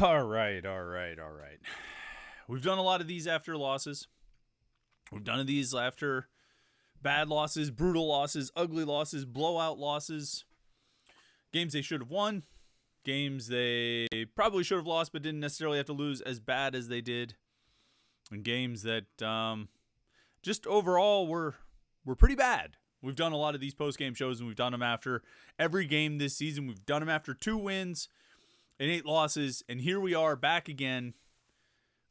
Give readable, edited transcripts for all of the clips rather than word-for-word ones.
All right, all right, all right. We've done a lot of these after losses. We've done these after bad losses, brutal losses, ugly losses, blowout losses, games they should have won, games they probably should have lost but didn't necessarily have to lose as bad as they did, and games that just overall were pretty bad. We've done a lot of these post-game shows, and we've done them after every game this season. We've done them after 2 wins and 8 losses, and here we are back again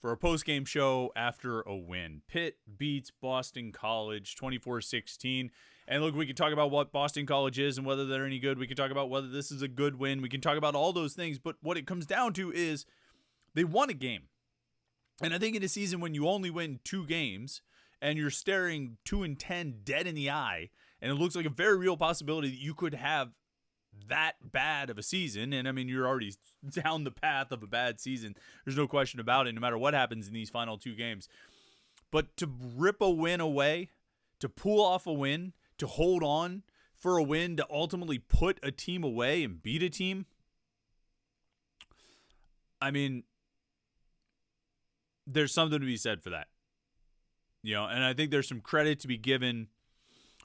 for a post-game show after a win. Pitt beats Boston College 24-16. And look, we can talk about what Boston College is and whether they're any good. We can talk about whether this is a good win. We can talk about all those things. But what it comes down to is they won a game. And I think in a season when you only win 2 games and you're staring 2-10 dead in the eye, and it looks like a very real possibility that you could have that bad of a season, and I mean, you're already down the path of a bad season. There's no question about it, no matter what happens in these final 2 games. But to rip a win away, to pull off a win, to hold on for a win, to ultimately put a team away and beat a team, I mean, there's something to be said for that. And I think there's some credit to be given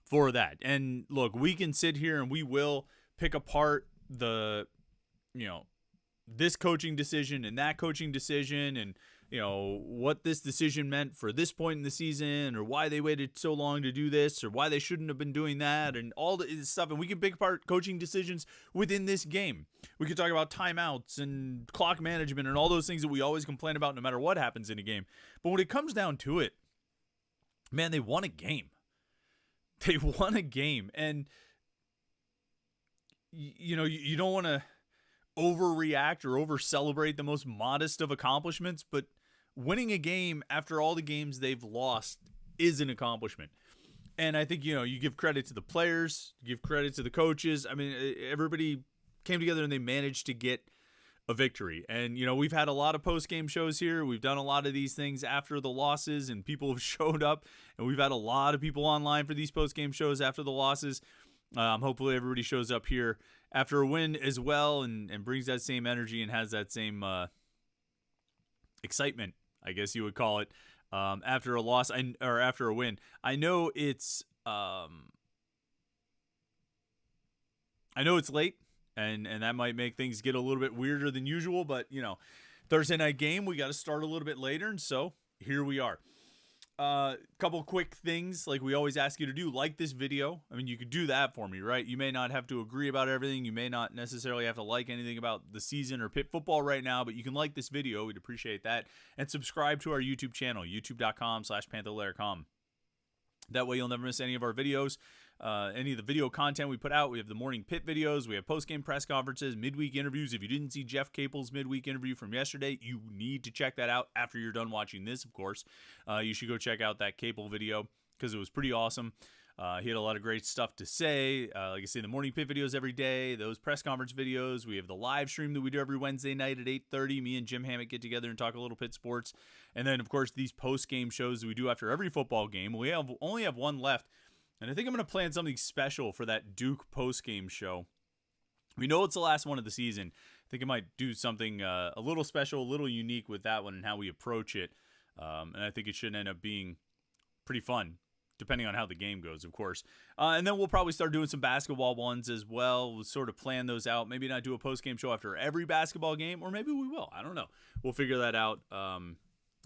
for that. And look, we can sit here and we will pick apart this coaching decision and that coaching decision, and what this decision meant for this point in the season, or why they waited so long to do this, or why they shouldn't have been doing that, and all this stuff. And we can pick apart coaching decisions within this game. We could talk about timeouts and clock management and all those things that we always complain about no matter what happens in a game. But when it comes down to it, man, they won a game. They won a game. And you don't want to overreact or over-celebrate the most modest of accomplishments, but winning a game after all the games they've lost is an accomplishment. And I think, you give credit to the players, you give credit to the coaches. I mean, everybody came together and they managed to get a victory. And, we've had a lot of post-game shows here. We've done a lot of these things after the losses, and people have showed up, and we've had a lot of people online for these post-game shows after the losses. Hopefully everybody shows up here after a win as well, and brings that same energy and has that same excitement, I guess you would call it, after a loss or after a win. I know it's late, and that might make things get a little bit weirder than usual, but Thursday night game, we got to start a little bit later, and so here we are. Couple quick things like we always ask you to do. Like this video. I mean, you could do that for me, right? You may not have to agree about everything. You may not necessarily have to like anything about the season or Pitt football right now, but you can like this video. We'd appreciate that. And subscribe to our YouTube channel, youtube.com/Panther-Lair.com. That way you'll never miss any of our videos. Any of the video content we put out. We have the morning Pitt videos. We have post-game press conferences, midweek interviews. If you didn't see Jeff Capel's midweek interview from yesterday, you need to check that out after you're done watching this, of course. You should go check out that Capel video because it was pretty awesome. He had a lot of great stuff to say. Like I say, the morning Pitt videos every day, those press conference videos. We have the live stream that we do every Wednesday night at 8:30. Me and Jim Hammond get together and talk a little Pitt sports. And then, of course, these post-game shows that we do after every football game. We only have one left. And I think I'm going to plan something special for that Duke post-game show. We know it's the last one of the season. I think I might do something a little special, a little unique with that one and how we approach it. And I think it should end up being pretty fun, depending on how the game goes, of course. And then we'll probably start doing some basketball ones as well. We'll sort of plan those out. Maybe not do a post-game show after every basketball game, or maybe we will. I don't know. We'll figure that out.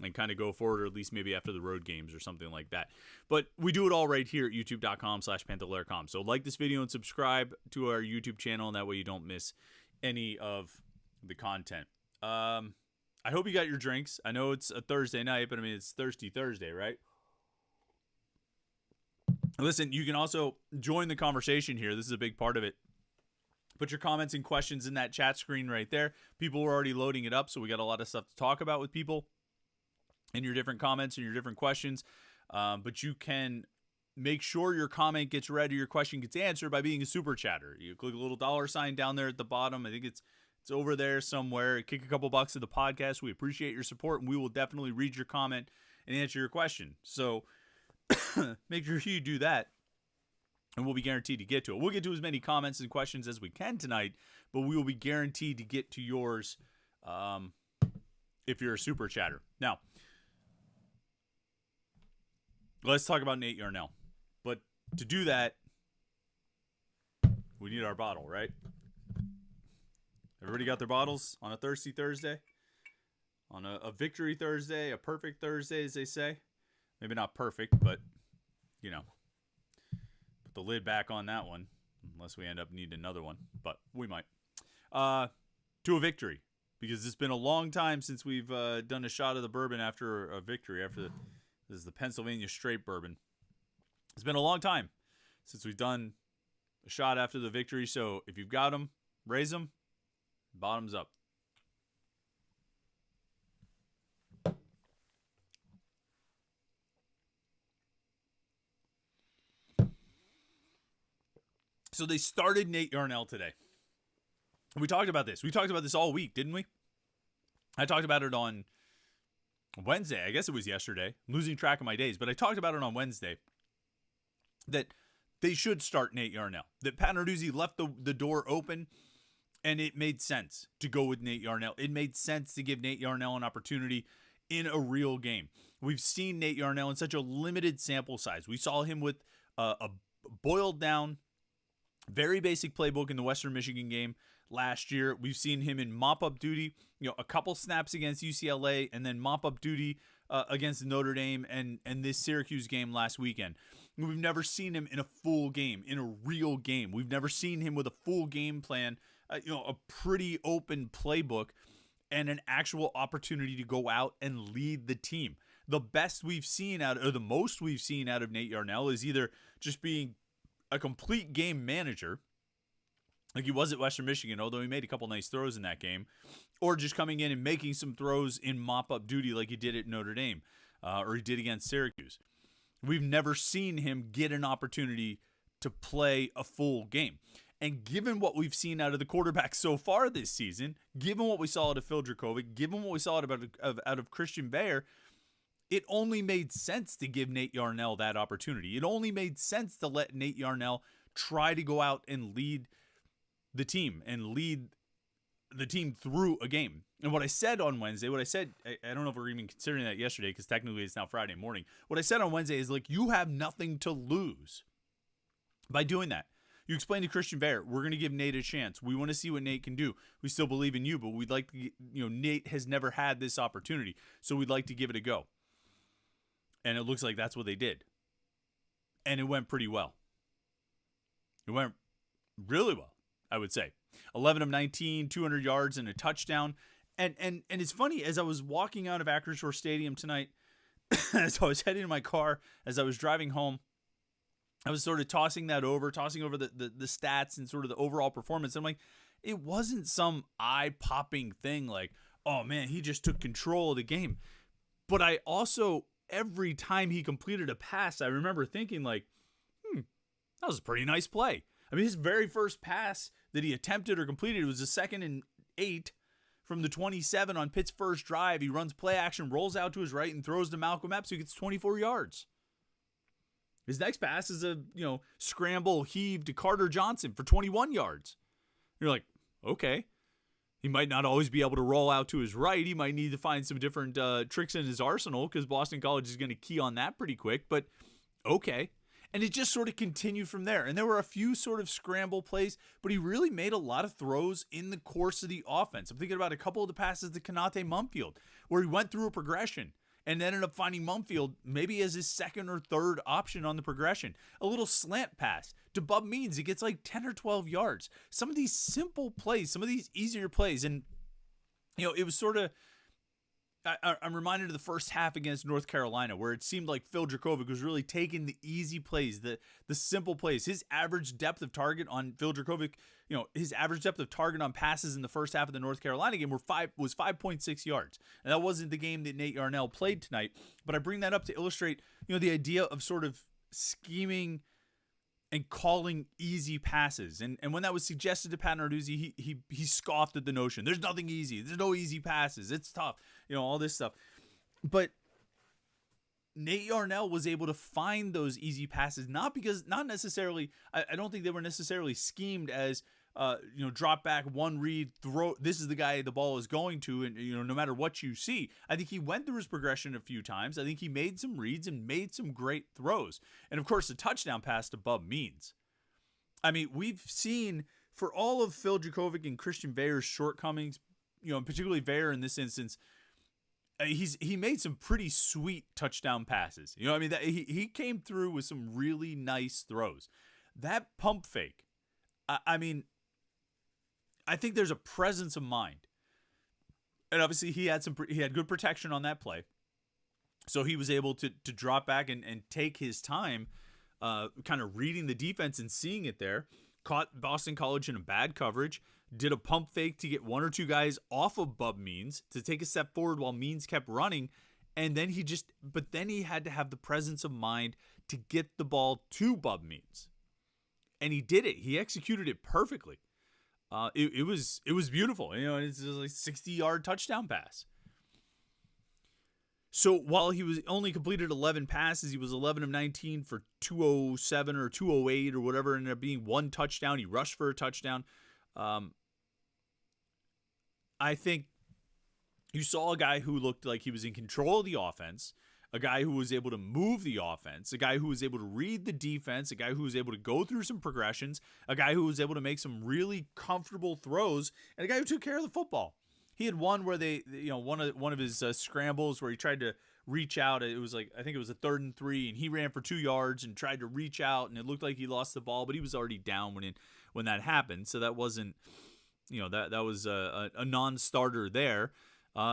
And kind of go forward, or at least maybe after the road games or something like that. But we do it all right here at youtube.com/Panther-Lair.com. So like this video and subscribe to our YouTube channel, and that way you don't miss any of the content. I hope you got your drinks. I know it's a Thursday night, but I mean, it's Thirsty Thursday, right? Listen, you can also join the conversation here. This is a big part of it. Put your comments and questions in that chat screen right there. People are already loading it up, so we got a lot of stuff to talk about with people in your different comments and your different questions. But you can make sure your comment gets read or your question gets answered by being a super chatter. You click a little $sign down there at the bottom. I think it's over there somewhere. Kick a couple bucks to the podcast. We appreciate your support, and we will definitely read your comment and answer your question. So make sure you do that, and we'll be guaranteed to get to it. We'll get to as many comments and questions as we can tonight, but we will be guaranteed to get to yours if you're a super chatter. Now, let's talk about Nate Yarnell. But to do that, we need our bottle, right? Everybody got their bottles on a Thirsty Thursday? On a Victory Thursday, a Perfect Thursday, as they say. Maybe not perfect, but, you know, put the lid back on that one, unless we end up needing another one, but we might. To a victory, because it's been a long time since we've done a shot of the bourbon after a victory. This is the Pennsylvania Straight Bourbon. It's been a long time since we've done a shot after the victory, so if you've got them, raise them, bottoms up. So they started Nate Yarnell today. We talked about this. We talked about this all week, didn't we? I talked about it on Wednesday. I guess it was yesterday. I'm losing track of my days, but I talked about it on Wednesday that they should start Nate Yarnell. That Pat Narduzzi left the door open, and it made sense to go with Nate Yarnell. It made sense to give Nate Yarnell an opportunity in a real game. We've seen Nate Yarnell in such a limited sample size. We saw him with a boiled down, very basic playbook in the Western Michigan game last year. We've seen him in mop-up duty, a couple snaps against UCLA, and then mop-up duty against Notre Dame and this Syracuse game last weekend. We've never seen him in a full game, in a real game. We've never seen him with a full game plan, a pretty open playbook, and an actual opportunity to go out and lead the team. The best we've seen the most we've seen out of Nate Yarnell is either just being a complete game manager, like he was at Western Michigan, although he made a couple nice throws in that game, or just coming in and making some throws in mop-up duty like he did at Notre Dame, or he did against Syracuse. We've never seen him get an opportunity to play a full game. And given what we've seen out of the quarterback so far this season, given what we saw out of Phil Dracovic, given what we saw out of Christian Bayer, it only made sense to give Nate Yarnell that opportunity. It only made sense to let Nate Yarnell try to go out and lead the team through a game. And what I said on Wednesday, I don't know if we're even considering that yesterday because technically it's now Friday morning. What I said on Wednesday is you have nothing to lose by doing that. You explained to Christian Bayer, we're going to give Nate a chance. We want to see what Nate can do. We still believe in you, but we'd like to, Nate has never had this opportunity, so we'd like to give it a go. And it looks like that's what they did. And it went pretty well. It went really well, I would say. 11 of 19, 200 yards and a touchdown. And it's funny, as I was walking out of Acrisure Stadium tonight, as I was heading to my car, as I was driving home, I was sort of tossing over the stats and sort of the overall performance. I'm like, it wasn't some eye-popping thing like, oh man, he just took control of the game. But I also, every time he completed a pass, I remember thinking that was a pretty nice play. I mean, his very first pass that he attempted or completed was a 2nd and 8 from the 27 on Pitt's first drive. He runs play action, rolls out to his right, and throws to Malcolm Epps, who gets 24 yards. His next pass is a scramble heave to Carter Johnson for 21 yards. You're like, okay. He might not always be able to roll out to his right. He might need to find some different tricks in his arsenal because Boston College is going to key on that pretty quick, but okay. And it just sort of continued from there. And there were a few sort of scramble plays, but he really made a lot of throws in the course of the offense. I'm thinking about a couple of the passes to Kanate Mumfield, where he went through a progression and ended up finding Mumfield maybe as his second or third option on the progression. A little slant pass to Bub Means. He gets 10 or 12 yards. Some of these simple plays, some of these easier plays. And, it was sort of, I'm reminded of the first half against North Carolina, where it seemed like Phil Dracovic was really taking the easy plays, the simple plays. His average depth of target on Phil Dracovic, his average depth of target on passes in the first half of the North Carolina game was 5.6 yards. And that wasn't the game that Nate Yarnell played tonight. But I bring that up to illustrate, the idea of sort of scheming and calling easy passes. And when that was suggested to Pat Narduzzi, he scoffed at the notion. There's nothing easy. There's no easy passes. It's tough. All this stuff. But Nate Yarnell was able to find those easy passes, not necessarily, I don't think they were necessarily schemed as, drop back, one read, throw. This is the guy the ball is going to, and no matter what you see, I think he went through his progression a few times. I think he made some reads and made some great throws, and of course, the touchdown pass to Bub Means. I mean, we've seen for all of Phil Dracovic and Christian Veilleux's shortcomings, particularly Veilleux in this instance. He made some pretty sweet touchdown passes. He came through with some really nice throws. That pump fake, I think there's a presence of mind, and obviously he had good protection on that play, so he was able to drop back and take his time, kind of reading the defense and seeing it there. Caught Boston College in a bad coverage, did a pump fake to get one or two guys off of Bub Means to take a step forward while Means kept running, and then he had to have the presence of mind to get the ball to Bub Means, and he did it. He executed it perfectly. It was beautiful. It's like 60-yard touchdown pass. So while he was only completed 11 passes, he was 11 of 19 for 207 or 208 or whatever, ended up being one touchdown. He rushed for a touchdown. I think you saw a guy who looked like he was in control of the offense, a guy who was able to move the offense, a guy who was able to read the defense, a guy who was able to go through some progressions, a guy who was able to make some really comfortable throws, and a guy who took care of the football. He had one where one of his scrambles where he tried to reach out. It was I think it was a 3rd and 3, and he ran for 2 yards and tried to reach out, and it looked like he lost the ball, but he was already down when that happened. So that wasn't, that was a non-starter there.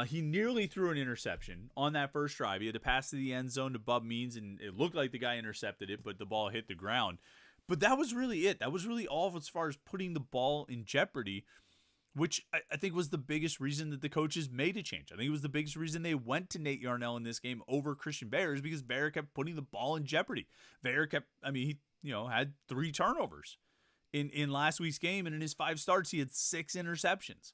He nearly threw an interception on that first drive. He had to pass to the end zone to Bub Means, and it looked like the guy intercepted it, but the ball hit the ground. But that was really it. That was really all as far as putting the ball in jeopardy, which I think was the biggest reason that the coaches made a change. I think it was the biggest reason they went to Nate Yarnell in this game over Christian Veilleux, is because Veilleux kept putting the ball in jeopardy. Veilleux had 3 turnovers in last week's game, and in his 5 starts, he had 6 interceptions.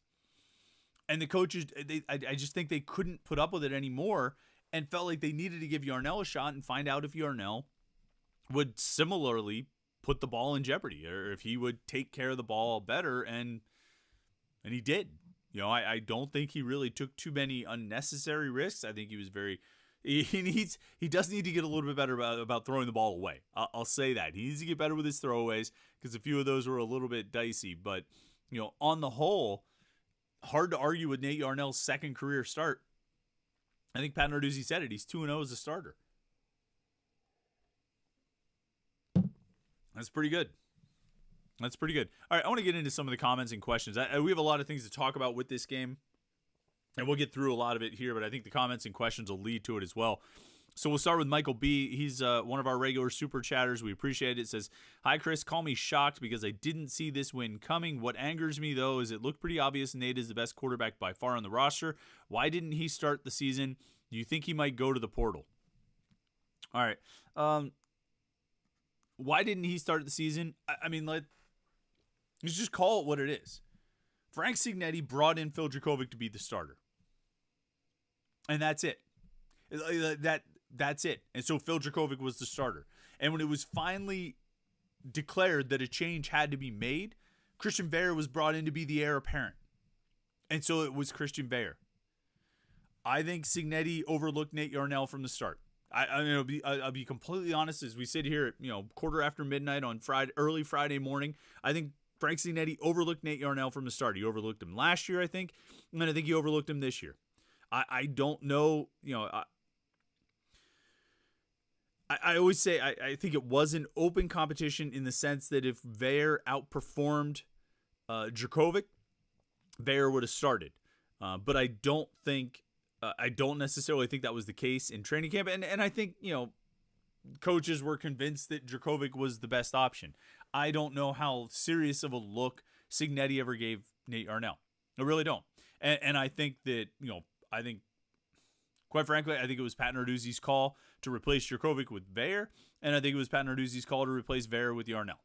And the coaches, I just think they couldn't put up with it anymore and felt like they needed to give Yarnell a shot and find out if Yarnell would similarly put the ball in jeopardy, or if he would take care of the ball better, and he did. I don't think he really took too many unnecessary risks. I think he was he does need to get a little bit better about throwing the ball away. I'll say that. He needs to get better with his throwaways, because a few of those were a little bit dicey. But, on the whole, hard to argue with Nate Yarnell's second career start. I think Pat Narduzzi said it. He's 2-0 as a starter. That's pretty good. All right, I want to get into some of the comments and questions. We have a lot of things to talk about with this game, and we'll get through a lot of it here, but I think the comments and questions will lead to it as well. So we'll start with Michael B. He's one of our regular super chatters. We appreciate it. It says, "Hi, Chris. Call me shocked because I didn't see this win coming. What angers me, though, is it looked pretty obvious Nate is the best quarterback by far on the roster. Why didn't he start the season? Do you think he might go to the portal?" All right. Why didn't he start the season? Let's just call it what it is. Frank Cignetti brought in Phil Dracovic to be the starter. And that's it. That's it. And so Phil Dracovic was the starter. And when it was finally declared that a change had to be made, Christian Veilleux was brought in to be the heir apparent. And so it was Christian Veilleux. I think Cignetti overlooked Nate Yarnell from the start. I'll be completely honest, as we sit here at quarter after midnight on early Friday morning. I think Frank Cignetti overlooked Nate Yarnell from the start. He overlooked him last year, I think, and I think he overlooked him this year. I don't know. I always say I think it was an open competition in the sense that if Veilleux outperformed Dracovic, Veilleux would have started. But I don't necessarily think that was the case in training camp. And I think, coaches were convinced that Dracovic was the best option. I don't know how serious of a look Cignetti ever gave Nate Yarnell. I really don't. And I think that, quite frankly, I think it was Pat Narduzzi's call to replace Dracovic with Veilleux, and I think it was Pat Narduzzi's call to replace Veilleux with Yarnell.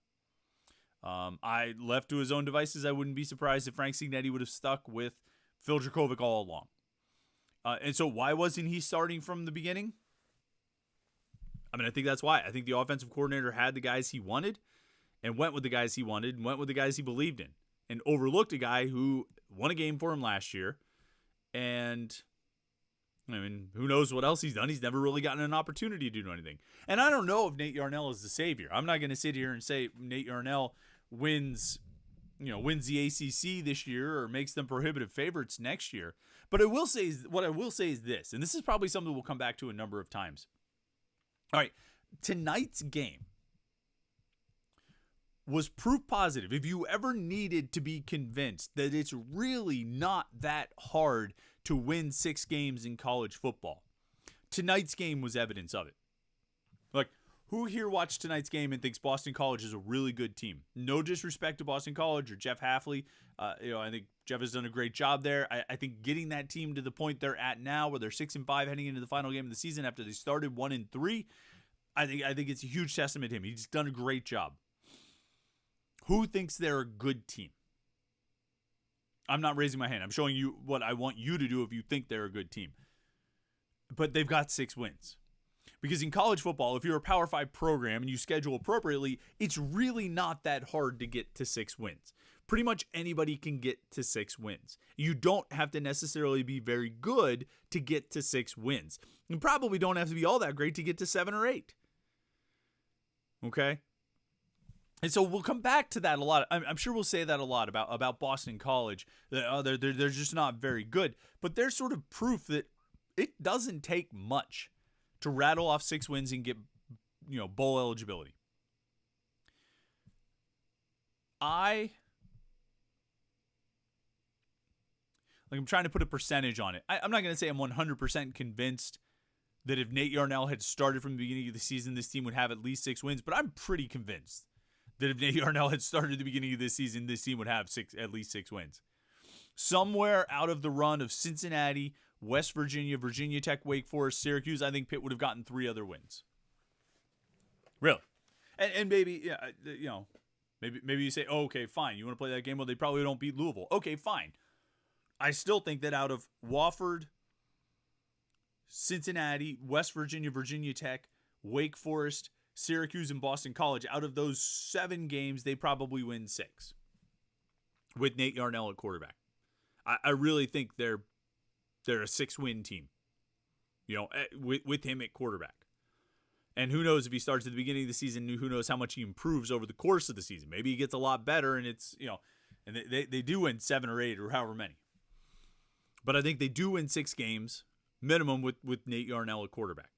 I left to his own devices. I wouldn't be surprised if Frank Cignetti would have stuck with Phil Dracovic all along. And so why wasn't he starting from the beginning? I think that's why. I think the offensive coordinator had the guys he wanted and went with the guys he wanted and went with the guys he believed in. and overlooked a guy who won a game for him last year. And I mean, who knows what else he's done? He's never really gotten an opportunity to do anything. And I don't know if Nate Yarnell is the savior. I'm not going to sit here and say Nate Yarnell wins the ACC this year or makes them prohibitive favorites next year. But what I will say is this, and this is probably something we'll come back to a number of times. All right, tonight's game was proof positive. If you ever needed to be convinced that it's really not that hard to win 6 games in college football, tonight's game was evidence of it. Like, who here watched tonight's game and thinks Boston College is a really good team? No disrespect to Boston College or Jeff Hafley. I think Jeff has done a great job there. I think getting that team to the point they're at now, where they're 6-5 heading into the final game of the season after they started 1-3, I think it's a huge testament to him. He's done a great job. Who thinks they're a good team? I'm not raising my hand. I'm showing you what I want you to do if you think they're a good team. But they've got 6 wins. Because in college football, if you're a Power 5 program and you schedule appropriately, it's really not that hard to get to 6 wins. Pretty much anybody can get to 6 wins. You don't have to necessarily be very good to get to 6 wins. You probably don't have to be all that great to get to 7 or 8. Okay? And so we'll come back to that a lot. I'm sure we'll say that a lot about Boston College. They're just not very good. But there's sort of proof that it doesn't take much to rattle off 6 wins and get, bowl eligibility. I'm trying to put a percentage on it. I'm not going to say I'm 100% convinced that if Nate Yarnell had started from the beginning of the season, this team would have at least 6 wins. But I'm pretty convinced that if Nate Yarnell had started at the beginning of this season, this team would have at least 6 wins. Somewhere out of the run of Cincinnati, West Virginia, Virginia Tech, Wake Forest, Syracuse, I think Pitt would have gotten 3 other wins. Really. And maybe, maybe you say, oh, okay, fine. You want to play that game? Well, they probably don't beat Louisville. Okay, fine. I still think that out of Wofford, Cincinnati, West Virginia, Virginia Tech, Wake Forest, Syracuse, and Boston College, out of those 7 games, they probably win 6 with Nate Yarnell at quarterback. I really think they're a 6-win team, with him at quarterback. And who knows if he starts at the beginning of the season, who knows how much he improves over the course of the season. Maybe he gets a lot better and it's, and they do win 7 or 8 or however many. But I think they do win 6 games minimum with Nate Yarnell at quarterback.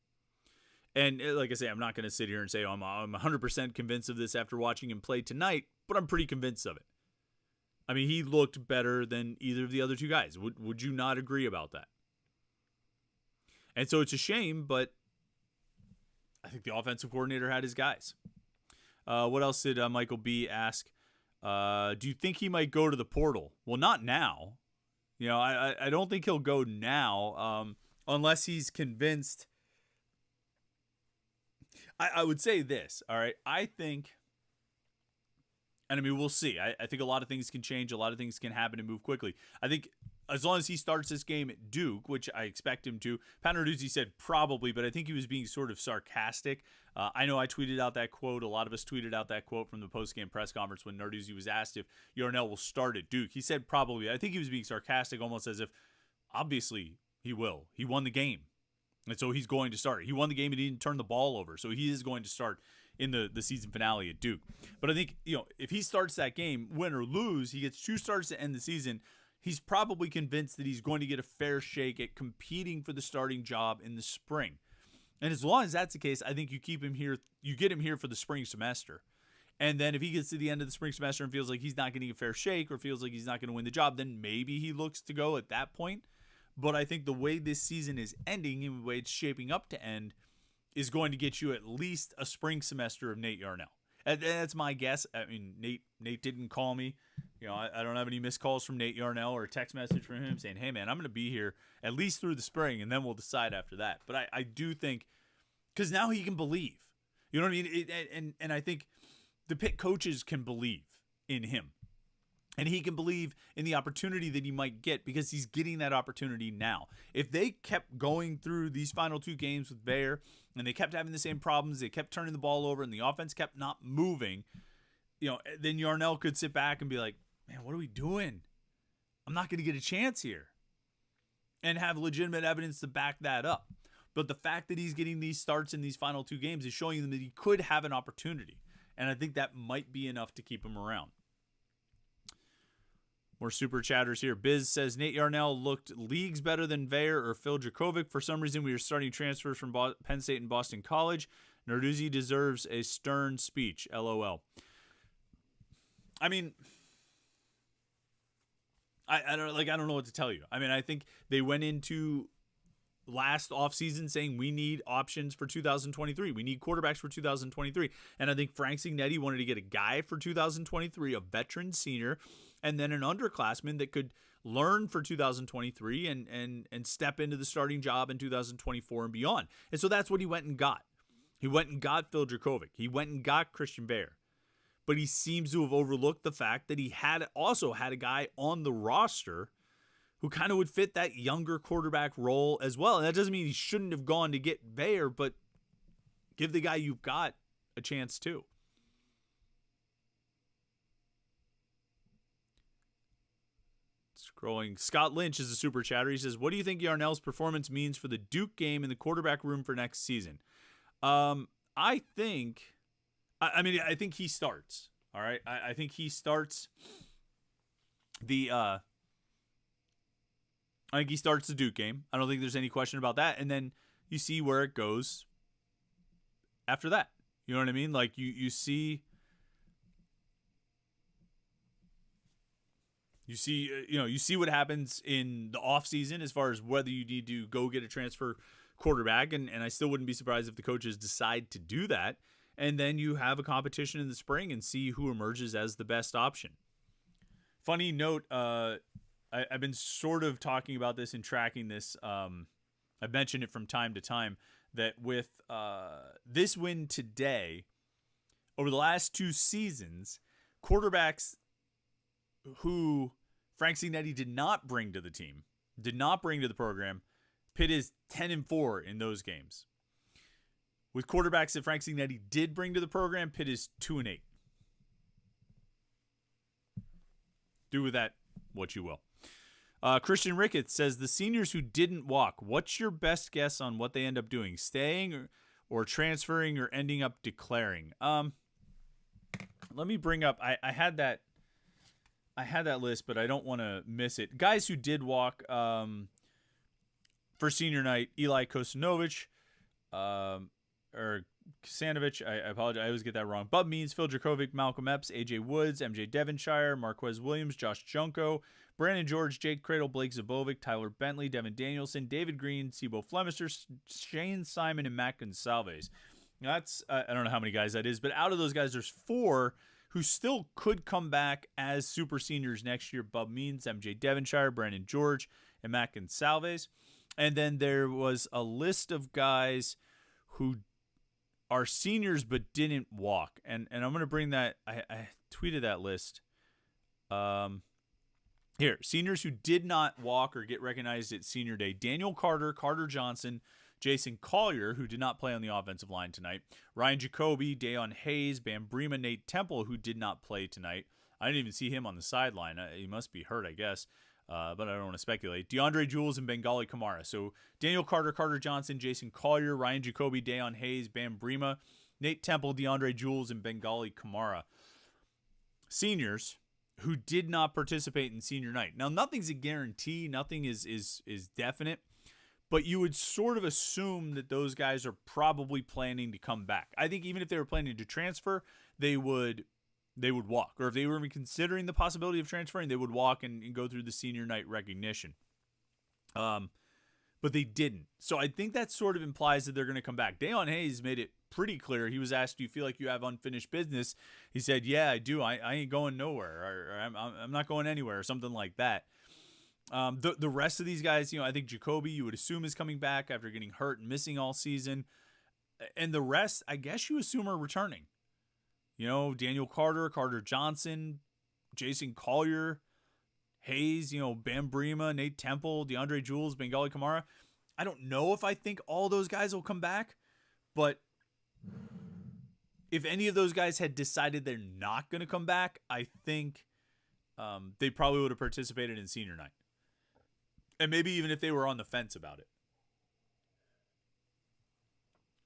And like I say, I'm not going to sit here and say, I'm 100% convinced of this after watching him play tonight, but I'm pretty convinced of it. I mean, he looked better than either of the other 2 guys. Would you not agree about that? And so it's a shame, but I think the offensive coordinator had his guys. What else did Michael B. ask? Do you think he might go to the portal? Well, not now. I don't think he'll go now unless he's convinced. I would say this, all right? I think, and I mean, we'll see. I think a lot of things can change. A lot of things can happen and move quickly. I think as long as he starts this game at Duke, which I expect him to, Narduzzi said probably, but I think he was being sort of sarcastic. I know I tweeted out that quote. A lot of us tweeted out that quote from the post-game press conference when Narduzzi was asked if Yarnell will start at Duke. He said probably. I think he was being sarcastic, almost as if, obviously, he will. He won the game, and so he's going to start. He won the game and he didn't turn the ball over, so he is going to start in the season finale at Duke. But I think, if he starts that game, win or lose, he gets 2 starts to end the season. He's probably convinced that he's going to get a fair shake at competing for the starting job in the spring. And as long as that's the case, I think you keep him here. You get him here for the spring semester. And then if he gets to the end of the spring semester and feels like he's not getting a fair shake or feels like he's not going to win the job, then maybe he looks to go at that point. But I think the way this season is ending and the way it's shaping up to end is going to get you at least a spring semester of Nate Yarnell. And that's my guess. I mean, Nate didn't call me. I don't have any missed calls from Nate Yarnell or a text message from him saying, hey, man, I'm going to be here at least through the spring, and then we'll decide after that. But I do think, because now he can believe. You know what I mean? And I think the Pitt coaches can believe in him. And he can believe in the opportunity that he might get because he's getting that opportunity now. If they kept going through these final 2 games with Bayer and they kept having the same problems, they kept turning the ball over and the offense kept not moving, then Yarnell could sit back and be like, man, what are we doing? I'm not going to get a chance here. And have legitimate evidence to back that up. But the fact that he's getting these starts in these final 2 games is showing them that he could have an opportunity. And I think that might be enough to keep him around. More super chatters here. Biz says Nate Yarnell looked leagues better than Veyer or Phil Dracovic. For some reason, we are starting transfers from Penn State and Boston College. Narduzzi deserves a stern speech. LOL. I mean, I don't know what to tell you. I mean, I think they went into last offseason saying we need options for 2023. We need quarterbacks for 2023. And I think Frank Signetti wanted to get a guy for 2023, a veteran senior, and then an underclassman that could learn for 2023 and step into the starting job in 2024 and beyond. And so that's what he went and got. He went and got Phil Dracovic. He went and got Christian Veyer. But he seems to have overlooked the fact that he also had a guy on the roster who kind of would fit that younger quarterback role as well. And that doesn't mean he shouldn't have gone to get Veyer, but give the guy you've got a chance too. Scrolling. Scott Lynch is a super chatter. He says, what do you think Yarnell's performance means for the Duke game in the quarterback room for next season? I think he starts. All right. I think he starts I think he starts the Duke game. I don't think there's any question about that. And then you see where it goes after that. You know what I mean? Like you see what happens in the offseason as far as whether you need to go get a transfer quarterback. And I still wouldn't be surprised if the coaches decide to do that. And then you have a competition in the spring and see who emerges as the best option. Funny note, I've been sort of talking about this and tracking this. I've mentioned it from time to time that with this win today, over the last 2 seasons, quarterbacks who Frank Signetti did not bring to the team, did not bring to the program, Pitt is 10-4 in those games. With quarterbacks that Frank Signetti did bring to the program, Pitt is 2-8. Do with that what you will. Christian Ricketts says, the seniors who didn't walk, what's your best guess on what they end up doing? Staying or transferring or ending up declaring? Let me bring up, I had that list, but I don't want to miss it. Guys who did walk for senior night, Eli Kostanovich, or Kasanovich, I apologize, I always get that wrong. Bub Means, Phil Dracovic, Malcolm Epps, AJ Woods, MJ Devonshire, Marquez Williams, Josh Junko, Brandon George, Jake Cradle, Blake Zabovic, Tyler Bentley, Devin Danielson, David Green, Sibo Flemister, Shane Simon, and Matt Gonsalves. That's, I don't know how many guys that is, but out of those guys, there's 4 who still could come back as super seniors next year. Bub Means, MJ Devonshire, Brandon George, and Matt Gonsalves. And then there was a list of guys who are seniors but didn't walk. And I'm going to bring that. I tweeted that list. Here, seniors who did not walk or get recognized at senior day. Daniel Carter, Carter Johnson, Jason Collier, who did not play on the offensive line tonight. Ryan Jacoby, Dayon Hayes, Bam Brema, Nate Temple, who did not play tonight. I didn't even see him on the sideline. He must be hurt, I guess. But I don't want to speculate. DeAndre Jules and Bengali Kamara. So Daniel Carter, Carter Johnson, Jason Collier, Ryan Jacoby, Dayon Hayes, Bam Brema, Nate Temple, DeAndre Jules, and Bengali Kamara. Seniors who did not participate in senior night. Now, nothing's a guarantee. Nothing is definite. But you would sort of assume that those guys are probably planning to come back. I think even if they were planning to transfer, they would walk. Or if they were even considering the possibility of transferring, they would walk and go through the senior night recognition. But they didn't. So I think that sort of implies that they're going to come back. Dayon Hayes made it pretty clear. He was asked, do you feel like you have unfinished business? He said, yeah, I do. I ain't going nowhere. Or I'm not going anywhere, or something like that. The rest of these guys, I think Jacoby, you would assume, is coming back after getting hurt and missing all season. And the rest, I guess you assume, are returning. Daniel Carter, Carter Johnson, Jason Collier, Hayes, Bam Brema, Nate Temple, DeAndre Jules, Bengali Kamara. I don't know if I think all those guys will come back, but if any of those guys had decided they're not going to come back, I think they probably would have participated in senior night. And maybe even if they were on the fence about it.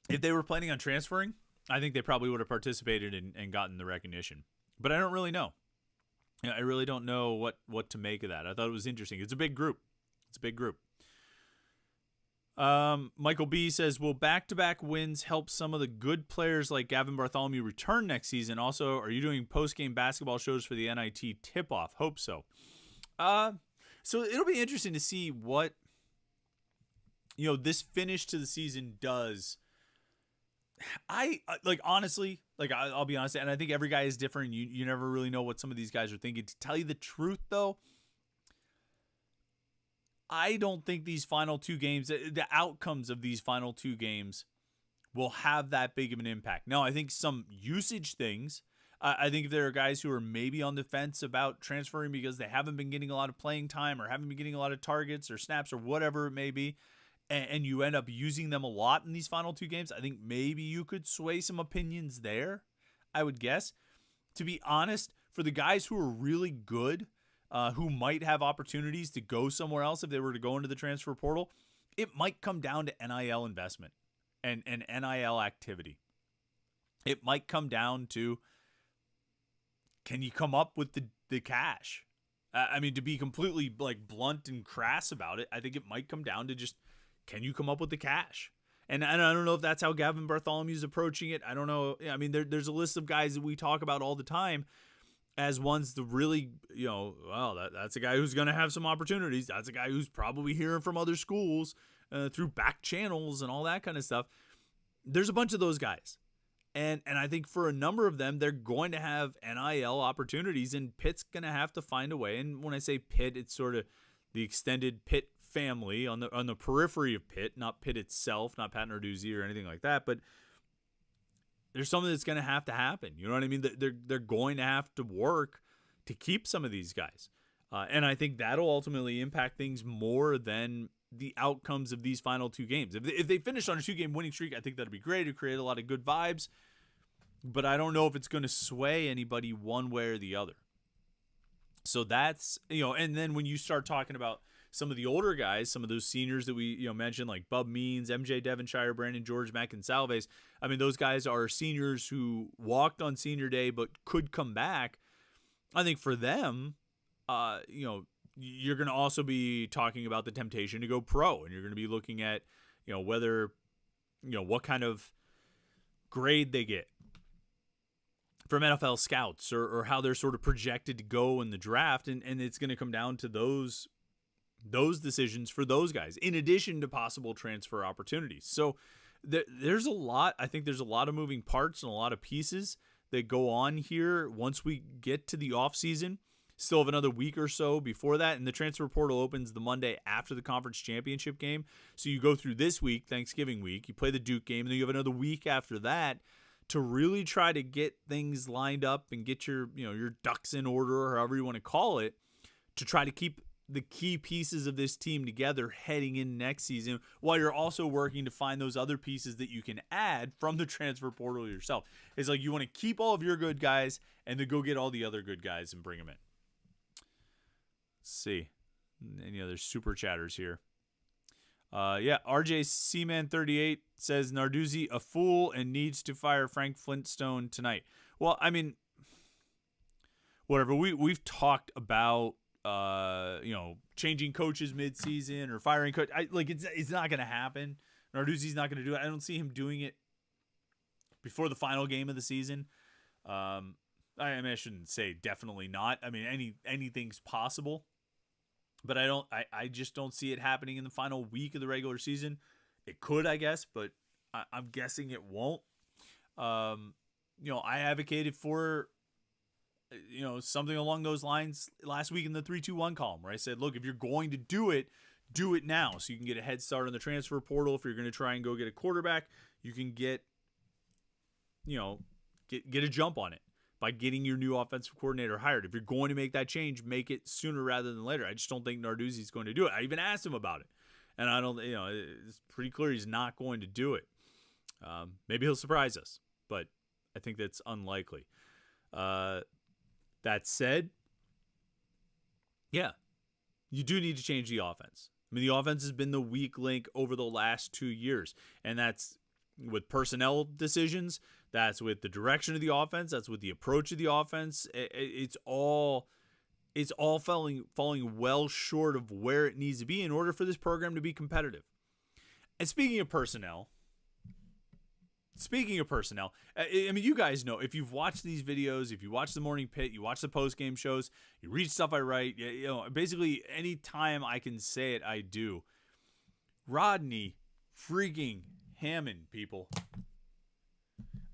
If they were planning on transferring, I think they probably would have participated and gotten the recognition. But I don't really know. I really don't know what to make of that. I thought it was interesting. It's a big group. Michael B says, will back-to-back wins help some of the good players like Gavin Bartholomew return next season? Also, are you doing post-game basketball shows for the NIT tip-off? Hope so. So it'll be interesting to see what, this finish to the season does. Honestly, I'll be honest, and I think every guy is different. You never really know what some of these guys are thinking. To tell you the truth, though, I don't think these final two games, the outcomes of these final two games, will have that big of an impact. Now, I think some usage things, I think if there are guys who are maybe on the fence about transferring because they haven't been getting a lot of playing time or haven't been getting a lot of targets or snaps or whatever it may be, and you end up using them a lot in these final two games, I think maybe you could sway some opinions there, I would guess. To be honest, for the guys who are really good, who might have opportunities to go somewhere else if they were to go into the transfer portal, it might come down to NIL investment and NIL activity. It might come down to, can you come up with the cash? To be completely blunt and crass about it, I think it might come down to just, can you come up with the cash? And I don't know if that's how Gavin Bartholomew is approaching it. I don't know. There's a list of guys that we talk about all the time as ones to really, that's a guy who's going to have some opportunities. That's a guy who's probably hearing from other schools through back channels and all that kind of stuff. There's a bunch of those guys. And I think for a number of them, they're going to have NIL opportunities, and Pitt's going to have to find a way. And when I say Pitt, it's sort of the extended Pitt family on the periphery of Pitt, not Pitt itself, not Pat Narduzzi or anything like that. But there's something that's going to have to happen. You know what I mean? They're going to have to work to keep some of these guys. And I think that'll ultimately impact things more than the outcomes of these final two games. If they finish on a 2-game winning streak, I think that'd be great. It'd create a lot of good vibes. But I don't know if it's going to sway anybody one way or the other. So that's, and then when you start talking about some of the older guys, some of those seniors that we mentioned, like Bub Means, MJ Devonshire, Brandon George, Mac and Salves, those guys are seniors who walked on senior day but could come back. I think for them, you're going to also be talking about the temptation to go pro, and you're going to be looking at, whether, what kind of grade they get from NFL scouts or how they're sort of projected to go in the draft. And it's going to come down to those decisions for those guys, in addition to possible transfer opportunities. So there's a lot. I think there's a lot of moving parts and a lot of pieces that go on here once we get to the offseason. Still have another week or so before that, and the transfer portal opens the Monday after the conference championship game. So you go through this week, Thanksgiving week, you play the Duke game, and then you have another week after that to really try to get things lined up and get your ducks in order, or however you want to call it, to try to keep the key pieces of this team together heading in next season, while you're also working to find those other pieces that you can add from the transfer portal yourself. It's like you want to keep all of your good guys and then go get all the other good guys and bring them in. Let's see. Any other super chatters here? RJ Seaman 38 says Narduzzi a fool and needs to fire Frank Flintstone tonight. Well, whatever. We've talked about changing coaches mid-season or firing coach. It's not going to happen. Narduzzi's not going to do it. I don't see him doing it before the final game of the season. I shouldn't say definitely not. Anything's possible, but I just don't see it happening in the final week of the regular season. It could, I guess, but I'm guessing it won't. I advocated for something along those lines last week in the 3-2-1 column, where I said, look, if you're going to do it now, so you can get a head start on the transfer portal. If you're going to try and go get a quarterback, you can get a jump on it by getting your new offensive coordinator hired. If you're going to make that change, make it sooner rather than later. I just don't think Narduzzi's going to do it. I even asked him about it, and I don't, it's pretty clear he's not going to do it. Maybe he'll surprise us, but I think that's unlikely. That said, Yeah, you do need to change the offense. I mean, the offense has been the weak link over the last 2 years, and that's with personnel decisions. That's with the direction of the offense. That's with the approach of the offense. It's all falling well short of where it needs to be in order for this program to be competitive. And speaking of personnel, I mean, you guys know, if you've watched these videos, if you watch the Morning Pit, you watch the post-game shows, you read stuff I write, basically any time I can say it, I do. Rodney freaking Hammond, people.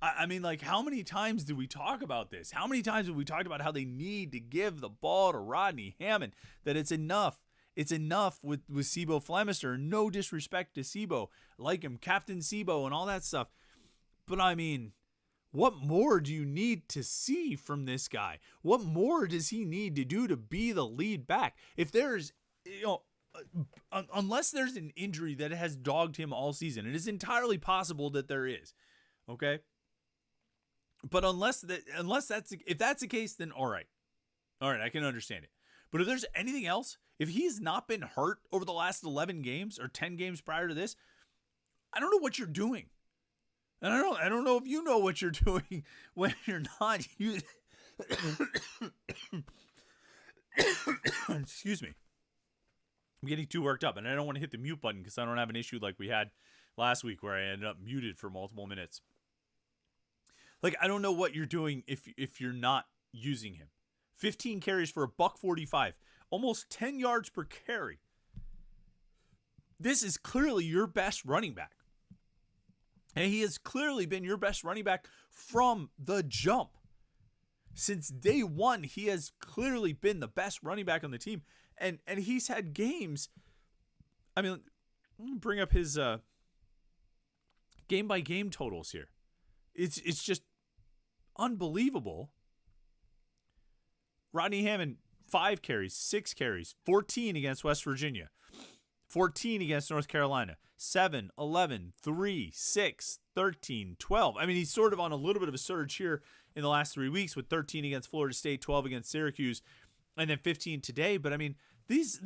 I mean, like, how many times did we talk about this? How many times have we talked about how they need to give the ball to Rodney Hammond? That it's enough. It's enough with Sebo Flemister. No disrespect to Sebo. Like him, Captain Sebo and all that stuff. But I mean, what more do you need to see from this guy? What more does he need to do to be the lead back? If there's, unless there's an injury that has dogged him all season, it is entirely possible that there is. Okay? But if that's the case, then all right, I can understand it. But if there's anything else, if he's not been hurt over the last 11 games or 10 games prior to this, I don't know what you're doing. And I don't know if you know what you're doing when you're not using. Excuse me. I'm getting too worked up, and I don't want to hit the mute button because I don't have an issue like we had last week where I ended up muted for multiple minutes. Like, I don't know what you're doing if you're not using him. 15 carries for $145, almost 10 yards per carry. This is clearly your best running back. And he has clearly been your best running back from the jump. Since day one, he has clearly been the best running back on the team. And he's had games. I mean, let me bring up his game-by-game totals here. It's just unbelievable. Rodney Hammond, 5 carries, 6 carries, 14 against West Virginia, 14 against North Carolina, 7, 11, 3, 6, 13, 12. I mean, he's sort of on a little bit of a surge here in the last 3 weeks with 13 against Florida State, 12 against Syracuse, and then 15 today. But I mean, these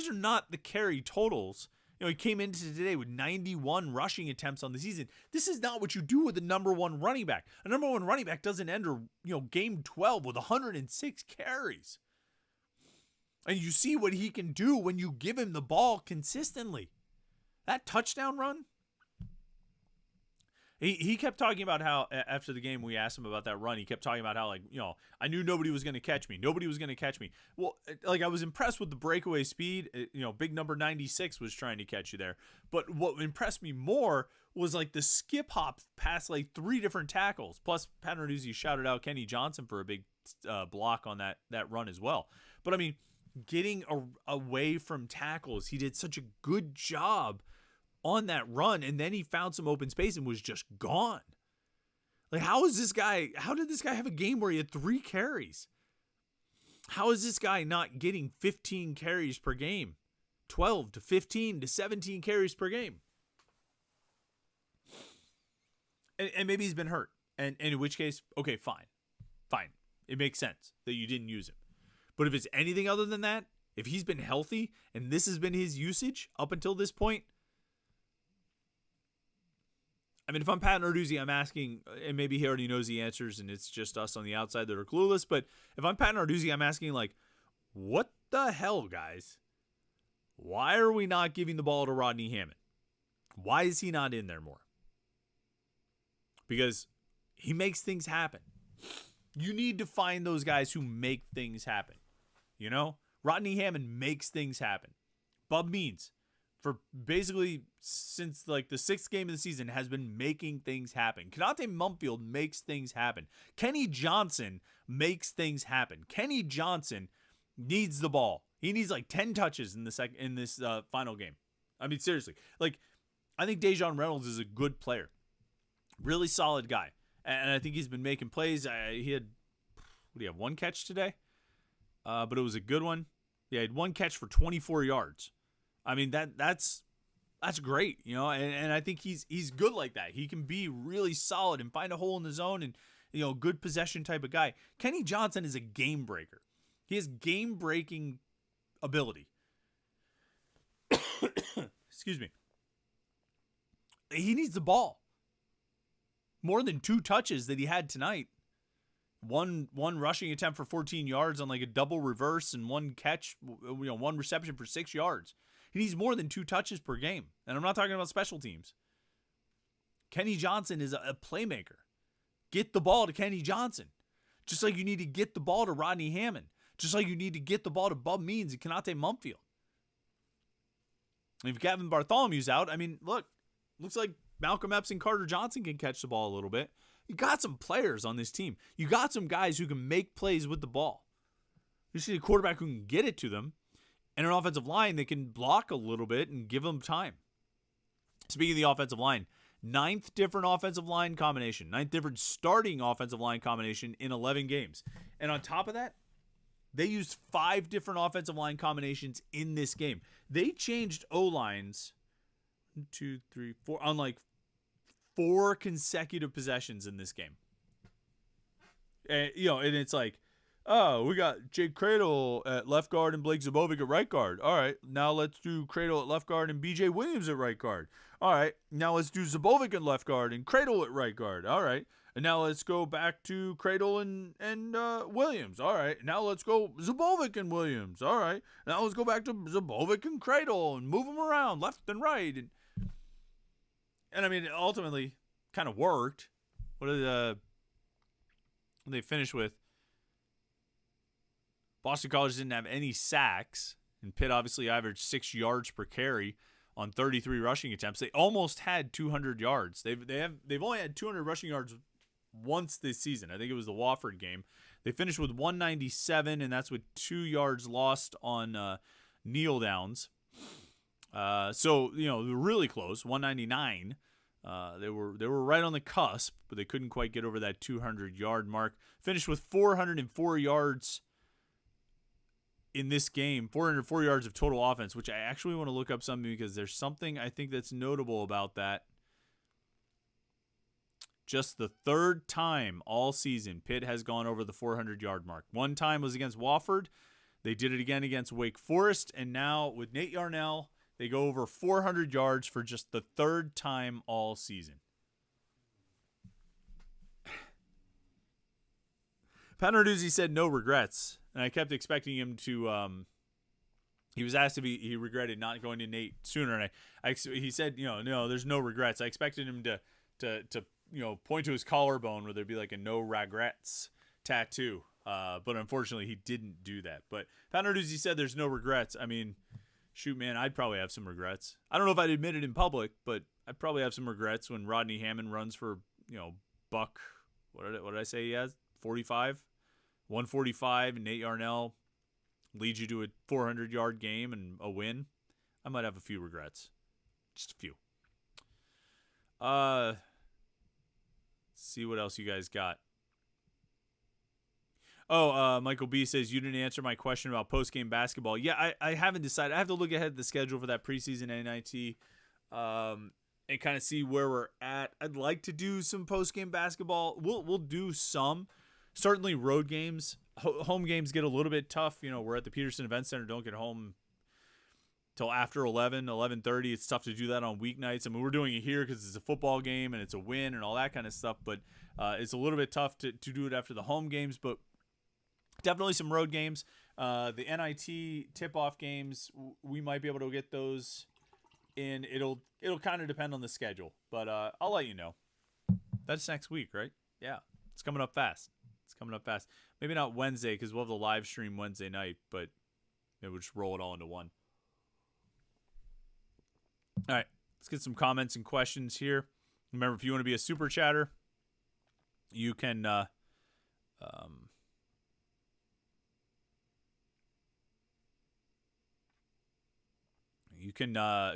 are not the carry totals. He came into today with 91 rushing attempts on the season. This is not what you do with a number one running back. A number one running back doesn't enter, game 12 with 106 carries. And you see what he can do when you give him the ball consistently. That touchdown run, he kept talking about how, after the game we asked him about that run, he kept talking about how, I knew nobody was going to catch me. Nobody was going to catch me. Well, I was impressed with the breakaway speed. Big number 96 was trying to catch you there. But what impressed me more was, the skip hop past, 3 different tackles. Plus, Pat Narduzzi shouted out Kenny Johnson for a big block on that run as well. But, I mean, getting away from tackles, he did such a good job on that run, and then he found some open space and was just gone. How did this guy have a game where he had 3 carries? How is this guy not getting 15 carries per game? 12 to 15 to 17 carries per game. And maybe he's been hurt. And in which case, okay, fine. It makes sense that you didn't use him. But if it's anything other than that, if he's been healthy and this has been his usage up until this point, I mean, if I'm Pat Narduzzi, I'm asking, and maybe he already knows the answers and it's just us on the outside that are clueless, but if I'm Pat Narduzzi, I'm asking, what the hell, guys? Why are we not giving the ball to Rodney Hammond? Why is he not in there more? Because he makes things happen. You need to find those guys who make things happen. Rodney Hammond makes things happen. Bub Means, for basically since the 6th game of the season, has been making things happen. Kenate Mumfield makes things happen. Kenny Johnson makes things happen. Kenny Johnson needs the ball. He needs 10 touches in this final game. I mean, seriously. I think Dejon Reynolds is a good player. Really solid guy. And I think he's been making plays. He had, 1 catch today? But it was a good one. Yeah, he had 1 catch for 24 yards. I mean, that's great, and I think he's good like that. He can be really solid and find a hole in the zone and, good possession type of guy. Kenny Johnson is a game breaker. He has game-breaking ability. Excuse me. He needs the ball. More than 2 touches that he had tonight. One rushing attempt for 14 yards on like a double reverse, and one catch, one reception for 6 yards. He needs more than 2 touches per game. And I'm not talking about special teams. Kenny Johnson is a playmaker. Get the ball to Kenny Johnson. Just like you need to get the ball to Rodney Hammond. Just like you need to get the ball to Bub Means and Kanate Mumfield. If Gavin Bartholomew's out, I mean, looks like Malcolm Epps and Carter Johnson can catch the ball a little bit. You got some players on this team. You got some guys who can make plays with the ball. You just need a quarterback who can get it to them, and an offensive line that can block a little bit and give them time. Speaking of the offensive line, 9th different offensive line combination, 9th different starting offensive line combination in 11 games. And on top of that, they used 5 different offensive line combinations in this game. They changed O-lines 1, 2, 3, 4 on like 4 consecutive possessions in this game. And it's like, oh, we got Jake Cradle at left guard and Blake Zubovic at right guard. All right, now let's do Cradle at left guard and BJ Williams at right guard. All right, now let's do Zubovic at left guard and Cradle at right guard. All right, and now let's go back to Cradle and Williams. All right, now let's go Zubovic and Williams. All right, now let's go back to Zubovic and Cradle and move them around left and right. And I mean, it ultimately kind of worked. What did they finish with? Boston College didn't have any sacks, and Pitt obviously averaged 6 yards per carry on 33 rushing attempts. They almost had 200 yards. They've only had 200 rushing yards once this season. I think it was the Wofford game. They finished with 197, and that's with 2 yards lost on kneel downs. So they were really close, 199. They were right on the cusp, but they couldn't quite get over that 200-yard mark. Finished with 404 yards in this game, 404 yards of total offense, which I actually want to look up something because there's something I think that's notable about that. Just the 3rd time all season Pitt has gone over the 400-yard mark. One time was against Wofford. They did it again against Wake Forest, and now with Nate Yarnell, they go over 400 yards for just the 3rd time all season. Pat Narduzzi said no regrets, and I kept expecting him to. He was asked if he regretted not going to Nate sooner, and he said, no, there's no regrets. I expected him to point to his collarbone where there'd be like a no regrets tattoo, but unfortunately he didn't do that. But Pat Narduzzi said there's no regrets. I mean, shoot, man, I'd probably have some regrets. I don't know if I'd admit it in public, but I'd probably have some regrets when Rodney Hammond runs for, buck. What did I say he has? 45? 145, and Nate Yarnell leads you to a 400-yard game and a win. I might have a few regrets. Just a few. Let's see what else you guys got. Oh, Michael B says, you didn't answer my question about post-game basketball. Yeah, I haven't decided. I have to look ahead at the schedule for that preseason NIT and kind of see where we're at. I'd like to do some post-game basketball. We'll do some. Certainly road games. Home games get a little bit tough. We're at the Peterson Event Center. Don't get home till after 11:30. It's tough to do that on weeknights. I mean, we're doing it here because it's a football game and it's a win and all that kind of stuff. But it's a little bit tough to do it after the home games. But definitely some road games. The NIT tip-off games, we might be able to get those in. It'll kind of depend on the schedule. But I'll let you know. That's next week, right? Yeah, it's coming up fast. Maybe not Wednesday because we'll have the live stream Wednesday night, but maybe we'll just roll it all into one. All right, let's get some comments and questions here. Remember, if you want to be a super chatter, you can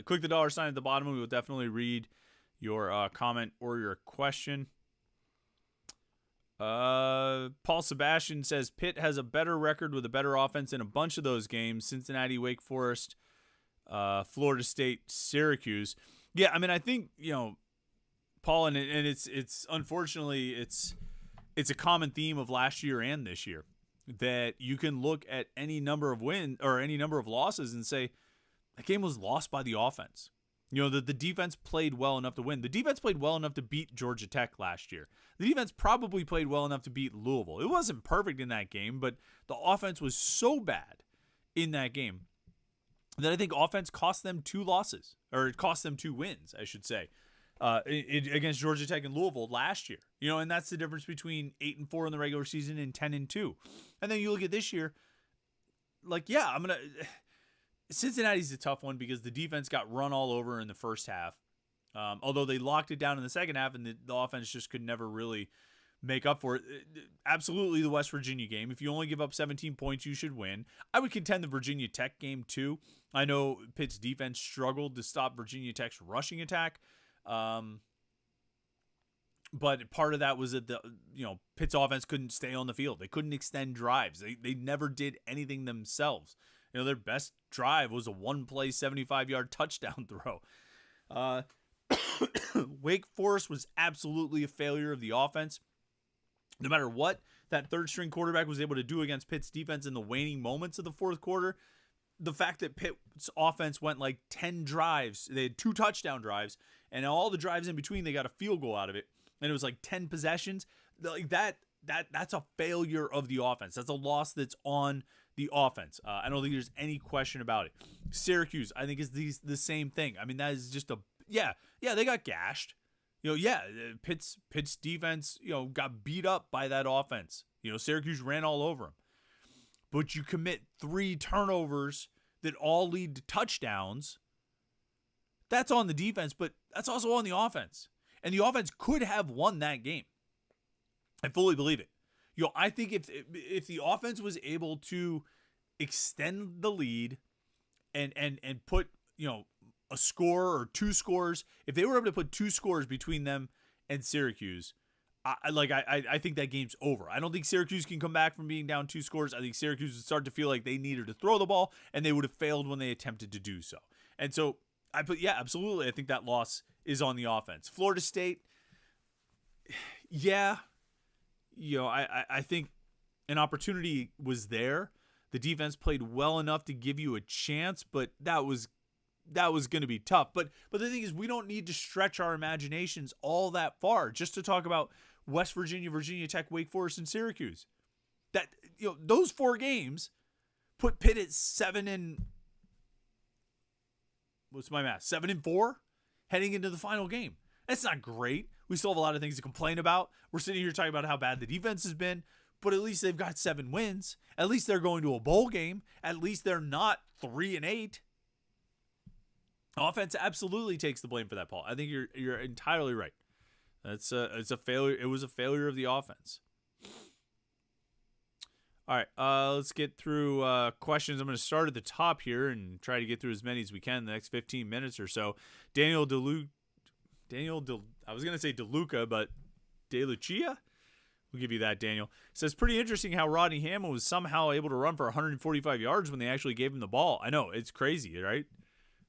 click the $ at the bottom. We will definitely read your comment or your question. Paul Sebastian says Pitt has a better record with a better offense in a bunch of those games: Cincinnati, Wake Forest, Florida State, Syracuse. Yeah, I mean, I think Paul, and it's unfortunately it's a common theme of last year and this year. that you can look at any number of wins or any number of losses and say that game was lost by the offense. You know, the defense played well enough to win. The defense played well enough to beat Georgia Tech last year. The defense probably played well enough to beat Louisville. It wasn't perfect in that game, but the offense was so bad in that game that I think offense cost them 2 losses, or it cost them 2 wins, I should say, against Georgia Tech and Louisville last year. You know, and that's the difference between 8-4 in the regular season and 10-2. And then you look at this year, like, yeah, Cincinnati's a tough one because the defense got run all over in the first half. Although they locked it down in the second half, and the offense just could never really make up for it. Absolutely the West Virginia game. If you only give up 17 points, you should win. I would contend the Virginia Tech game too. I know Pitt's defense struggled to stop Virginia Tech's rushing attack. But part of that was that Pitt's offense couldn't stay on the field. They couldn't extend drives. They never did anything themselves. You know, their best drive was a one-play 75-yard touchdown throw. Wake Forest was absolutely a failure of the offense. No matter what that third-string quarterback was able to do against Pitt's defense in the waning moments of the fourth quarter, the fact that Pitt's offense went like 10 drives, they had 2 touchdown drives, and all the drives in between, they got a field goal out of it, and it was like 10 possessions. Like that's a failure of the offense. That's a loss that's on the offense. I don't think there's any question about it. Syracuse, I think, is the same thing. I mean, that is just yeah, they got gashed. Pitt's defense, got beat up by that offense. Syracuse ran all over them. But you commit 3 turnovers that all lead to touchdowns. That's on the defense, but that's also on the offense. And the offense could have won that game. I fully believe it. I think if the offense was able to extend the lead and put, a score or 2 scores, if they were able to put 2 scores between them and Syracuse, I think that game's over. I don't think Syracuse can come back from being down 2 scores. I think Syracuse would start to feel like they needed to throw the ball, and they would have failed when they attempted to do so. And so absolutely, I think that loss is on the offense. Florida State, yeah, I think an opportunity was there. The defense played well enough to give you a chance, but that was going to be tough. But the thing is, we don't need to stretch our imaginations all that far just to talk about West Virginia, Virginia Tech, Wake Forest, and Syracuse. That those 4 games put Pitt at 7-4 heading into the final game. That's not great. We still have a lot of things to complain about. We're sitting here talking about how bad the defense has been, but at least they've got 7 wins. At least they're going to a bowl game. At least they're not 3-8. Offense absolutely takes the blame for that, Paul. I think you're entirely right. It's a failure. It was a failure of the offense. All right, let's get through questions. I'm going to start at the top here and try to get through as many as we can in the next 15 minutes or so. I was going to say DeLuca, but DeLucia? We'll give you that, Daniel. Says, pretty interesting how Rodney Hammond was somehow able to run for 145 yards when they actually gave him the ball. I know, it's crazy, right?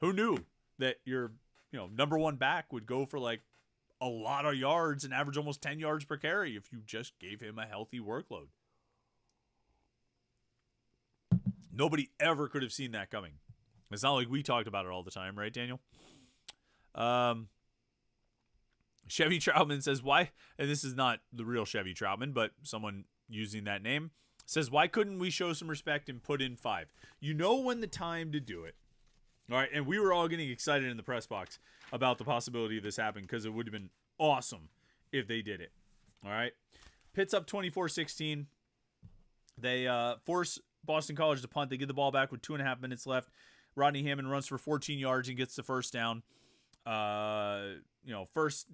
Who knew that your number 1 back would go for like a lot of yards and average almost 10 yards per carry if you just gave him a healthy workload? Nobody ever could have seen that coming. It's not like we talked about it all the time, right, Daniel? Chevy Troutman says, why, and this is not the real Chevy Troutman, but someone using that name, says, why couldn't we show some respect and put in 5? You know when the time to do it. All right, and we were all getting excited in the press box about the possibility of this happening because it would have been awesome if they did it. All right, Pitt's up 24-16. They force Boston College to punt. They get the ball back with 2.5 minutes left. Rodney Hammond runs for 14 yards and gets the first down. First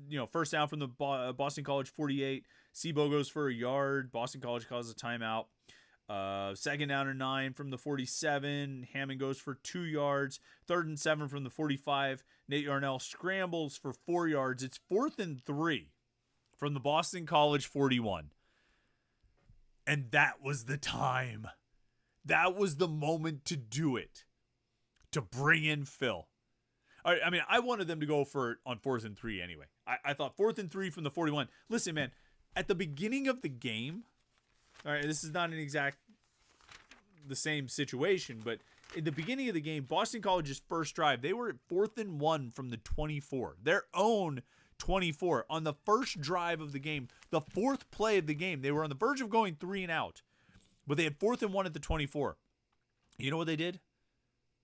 down from the Boston College 48. Sebo goes for a yard. Boston College calls a timeout. Second down and 9 from the 47. Hammond goes for 2 yards. 3rd and 7 from the 45. Nate Yarnell scrambles for 4 yards. It's 4th and 3 from the Boston College 41. And that was the time. That was the moment to do it. To bring in Phil. I mean, I wanted them to go for it on 4th and 3 anyway. I thought 4th and 3 from the 41. Listen, man, at the beginning of the game, all right, this is not an exact the same situation, but in the beginning of the game, Boston College's first drive, they were at 4th and 1 from the 24. Their own 24 on the first drive of the game, the fourth play of the game. They were on the verge of going 3 and out, but they had 4th and 1 at the 24. You know what they did?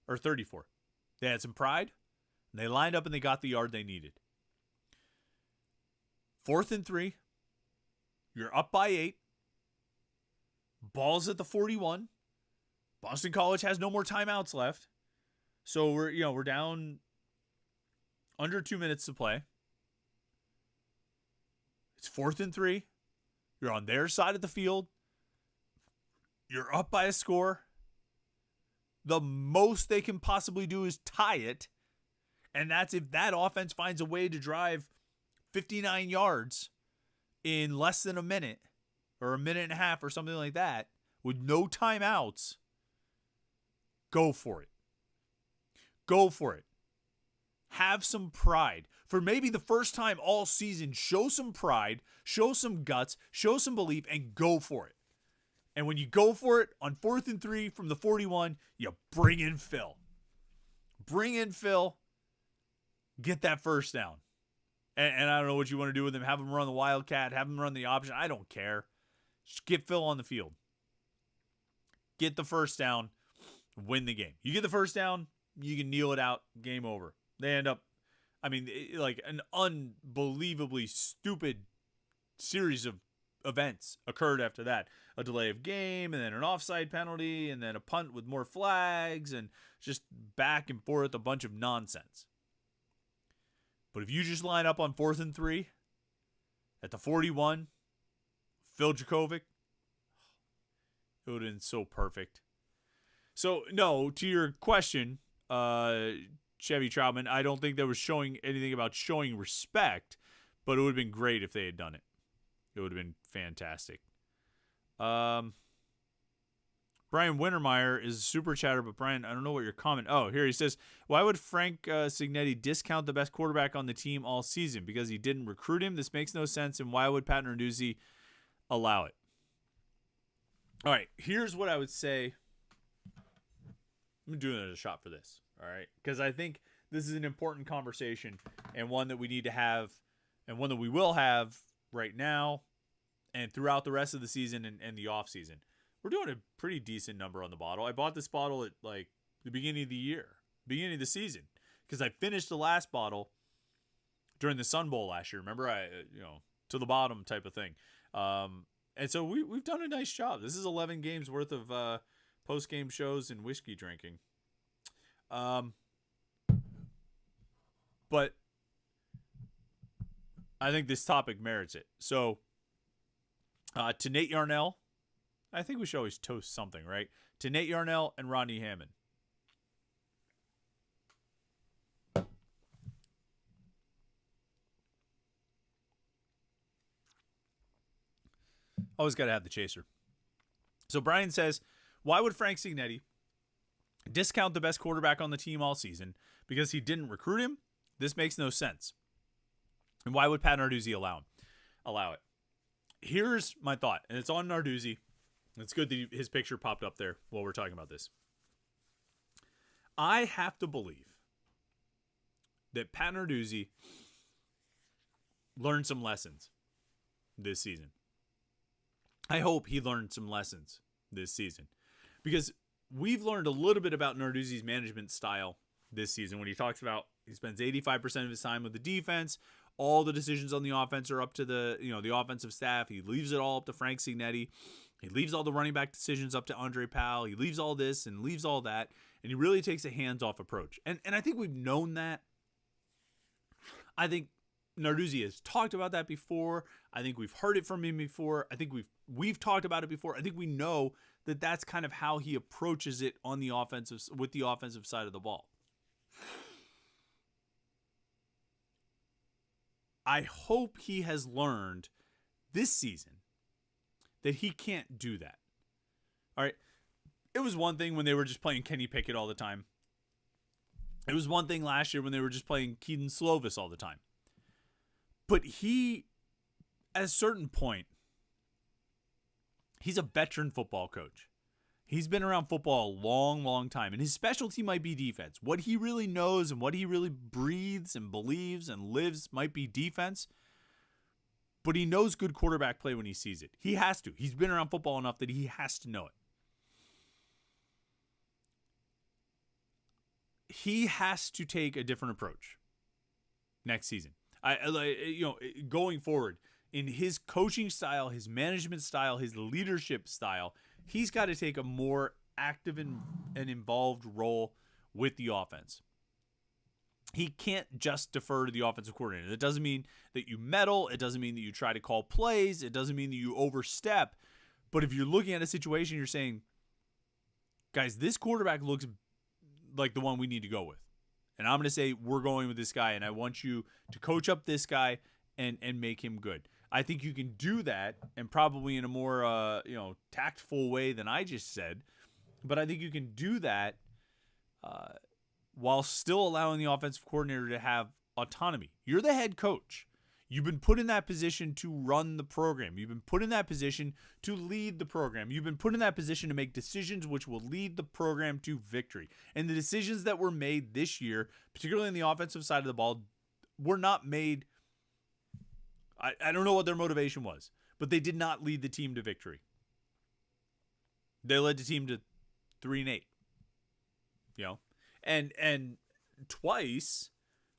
Or 34. They had some pride, and they lined up and they got the yard they needed. 4th and 3. You're up by 8. Ball's at the 41. Boston College has no more timeouts left. So we're down under 2 minutes to play. It's 4th and 3. You're on their side of the field. You're up by a score. The most they can possibly do is tie it. And that's if that offense finds a way to drive 59 yards in less than a minute or a minute and a half or something like that with no timeouts. Go for it. Go for it. Have some pride. For maybe the first time all season, show some pride, show some guts, show some belief, and go for it. And when you go for it on 4th and 3 from the 41, you bring in Phil. Bring in Phil. Get that first down. And I don't know what you want to do with him. Have him run the Wildcat. Have him run the option. I don't care. Just get Phil on the field. Get the first down. Win the game. You get the first down, you can kneel it out. Game over. They end up, like an unbelievably stupid series of events occurred after that. A delay of game, and then an offside penalty, and then a punt with more flags, and just back and forth, a bunch of nonsense. But if you just line up on 4th and 3 at the 41, Phil Jakovic, it would have been so perfect. So, no, to your question, Chevy Troutman, I don't think that was showing anything about showing respect, but it would have been great if they had done it. It would have been fantastic. Brian Wintermeyer is a super chatter, but Brian, I don't know what your comment. Oh, here he says, why would Frank Signetti discount the best quarterback on the team all season? Because he didn't recruit him? This makes no sense, and why would Pat Narduzzi allow it? All right, here's what I would say. I'm doing it as a shot for this, all right? Because I think this is an important conversation and one that we need to have and one that we will have right now and throughout the rest of the season and the off season. We're doing a pretty decent number on the bottle. I bought this bottle at like the beginning of the year, beginning of the season, because I finished the last bottle during the Sun Bowl last year. Remember, to the bottom type of thing. And so we've done a nice job. This is 11 games worth of post-game shows and whiskey drinking. But I think this topic merits it. So, to Nate Yarnell, I think we should always toast something, right? To Nate Yarnell and Rodney Hammond. Always got to have the chaser. So Brian says, why would Frank Signetti discount the best quarterback on the team all season? Because he didn't recruit him? This makes no sense. And why would Pat Narduzzi allow it? Here's my thought, and it's on Narduzzi. It's good that his picture popped up there while we're talking about this. I have to believe that Pat Narduzzi learned some lessons this season. I hope he learned some lessons this season, because we've learned a little bit about Narduzzi's management style this season when he talks about he spends 85% of his time with the defense. All the decisions on the offense are up to the offensive staff. He leaves it all up to Frank Signetti. He leaves all the running back decisions up to Andre Powell. He leaves all this and leaves all that. And he really takes a hands-off approach. And I think we've known that. I think Narduzzi has talked about that before. I think we've heard it from him before. I think we've talked about it before. I think we know that that's kind of how he approaches it on the with the offensive side of the ball. I hope he has learned this season that he can't do that. All right. It was one thing when they were just playing Kenny Pickett all the time. It was one thing last year when they were just playing Keaton Slovis all the time. But he, at a certain point, he's a veteran football coach. He's been around football a long, long time, and his specialty might be defense. What he really knows and what he really breathes and believes and lives might be defense, but he knows good quarterback play when he sees it. He has to. He's been around football enough that he has to know it. He has to take a different approach next season. Going forward, in his coaching style, his management style, his leadership style, he's got to take a more active and involved role with the offense. He can't just defer to the offensive coordinator. That doesn't mean that you meddle. It doesn't mean that you try to call plays. It doesn't mean that you overstep. But if you're looking at a situation, you're saying, guys, this quarterback looks like the one we need to go with. And I'm going to say we're going with this guy, and I want you to coach up this guy and make him good. I think you can do that, and probably in a more tactful way than I just said. But I think you can do that while still allowing the offensive coordinator to have autonomy. You're the head coach. You've been put in that position to run the program. You've been put in that position to lead the program. You've been put in that position to make decisions which will lead the program to victory. And the decisions that were made this year, particularly on the offensive side of the ball, were not made. I don't know what their motivation was, but they did not lead the team to victory. They led the team to 3-8. And twice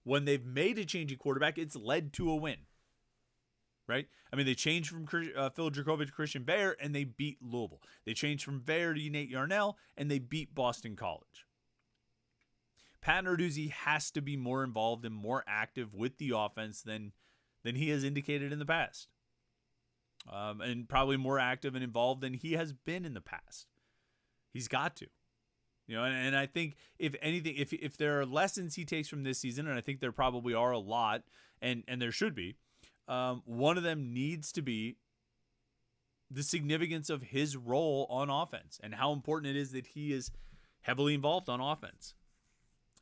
when they've made a change in quarterback, it's led to a win. Right? I mean, they changed from Phil Dracovic to Christian Bear, and they beat Louisville. They changed from Bear to Nate Yarnell, and they beat Boston College. Pat Narduzzi has to be more involved and more active with the offense than he has indicated in the past. And probably more active and involved than he has been in the past. He's got to. And I think if anything, if there are lessons he takes from this season, and I think there probably are a lot, and there should be, one of them needs to be the significance of his role on offense and how important it is that he is heavily involved on offense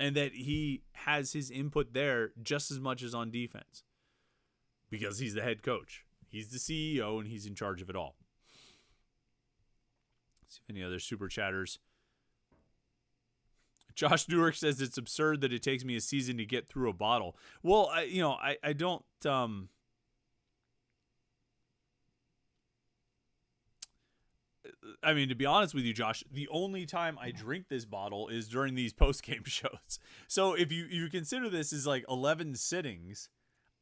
and that he has his input there just as much as on defense because he's the head coach. He's the CEO and he's in charge of it all. Let's see if any other super chatters. Josh Newark says it's absurd that it takes me a season to get through a bottle. Well, I don't. I mean, to be honest with you, Josh, the only time I drink this bottle is during these post-game shows. So if you consider this as like 11 sittings,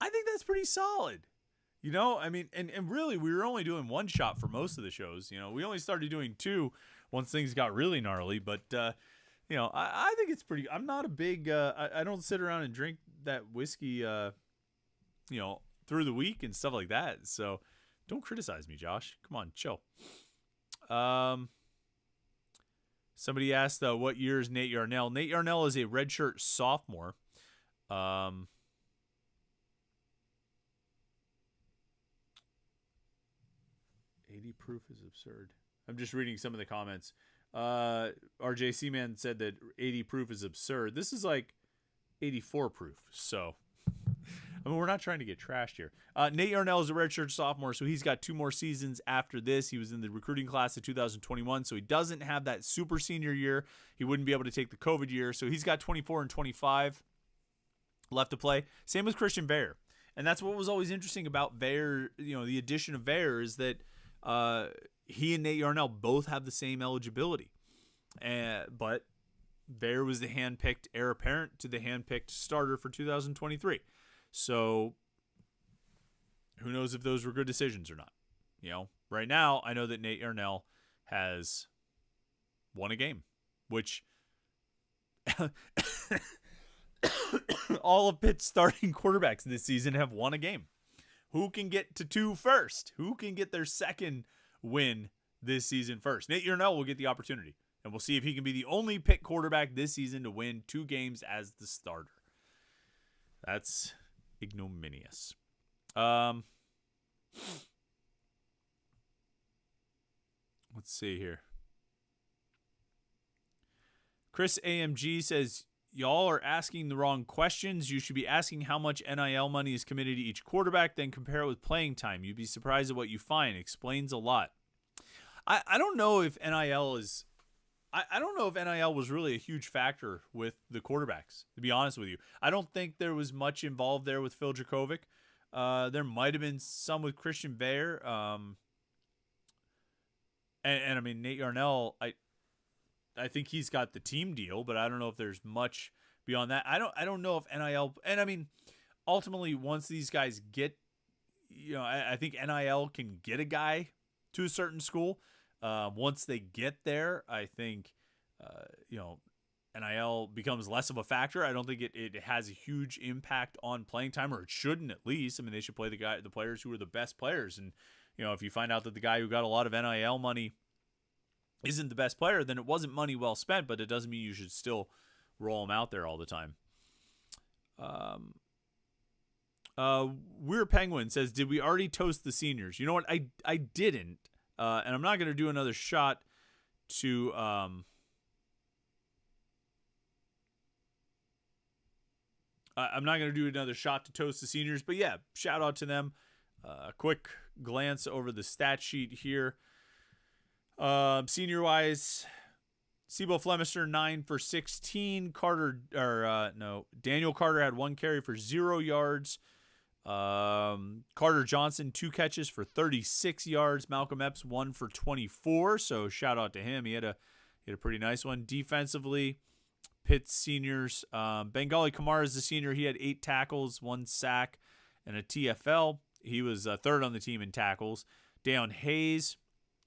I think that's pretty solid. I mean, and really, we were only doing one shot for most of the shows. We only started doing two once things got really gnarly. But, I think it's pretty – I'm not a big I don't sit around and drink that whiskey, through the week and stuff like that. So don't criticize me, Josh. Come on, chill. Somebody asked, what year is Nate Yarnell? Nate Yarnell is a redshirt sophomore. 80 proof is absurd. I'm just reading some of the comments. RJC Man said that 80 proof is absurd. This is like 84 proof. So, I mean, we're not trying to get trashed here. Nate Yarnell is a redshirt sophomore, so he's got 2 more seasons after this. He was in the recruiting class of 2021, so he doesn't have that super senior year. He wouldn't be able to take the COVID year, so he's got 24 and 25 left to play. Same with Christian Bear. And that's what was always interesting about Bear, the addition of Bear is that he and Nate Yarnell both have the same eligibility. But Bear was the hand-picked heir apparent to the hand-picked starter for 2023. So who knows if those were good decisions or not. Right now, I know that Nate Yarnell has won a game, which all of Pitt's starting quarterbacks this season have won a game. Who can get to 2 first? Who can get their second win this season first? Nate Yarnell will get the opportunity, and we'll see if he can be the only Pitt quarterback this season to win 2 games as the starter. That's ignominious. Let's see here. Chris AMG says, y'all are asking the wrong questions. You should be asking how much NIL money is committed to each quarterback, then compare it with playing time. You'd be surprised at what you find. Explains a lot. I don't know if NIL is I don't know if NIL was really a huge factor with the quarterbacks, to be honest with you. I don't think there was much involved there with Phil Dracovic. There might have been some with Christian Bayer. And I mean, Nate Yarnell, I think he's got the team deal, but I don't know if there's much beyond that. I don't know if NIL, and I mean, ultimately, once these guys get, I think NIL can get a guy to a certain school. Once they get there, I think, NIL becomes less of a factor. I don't think it has a huge impact on playing time, or it shouldn't at least. I mean, they should play the players who are the best players. And, if you find out that the guy who got a lot of NIL money isn't the best player, then it wasn't money well spent, but it doesn't mean you should still roll him out there all the time. We're Penguin says, did we already toast the seniors? You know what? I didn't. And I'm not going to do another shot to I'm not going to do another shot to toast the seniors, but yeah, shout out to them. A quick glance over the stat sheet here. Senior wise, Sibo Flemister 9 for 16. Daniel Carter had 1 carry for 0 yards. Carter Johnson 2 catches for 36 yards. Malcolm Epps 1 for 24. So shout out to him. He had a pretty nice one. Defensively, Pitt seniors. Bengali Kamara is the senior. He had 8 tackles, 1 sack, and a TFL. He was third on the team in tackles. Deion Hayes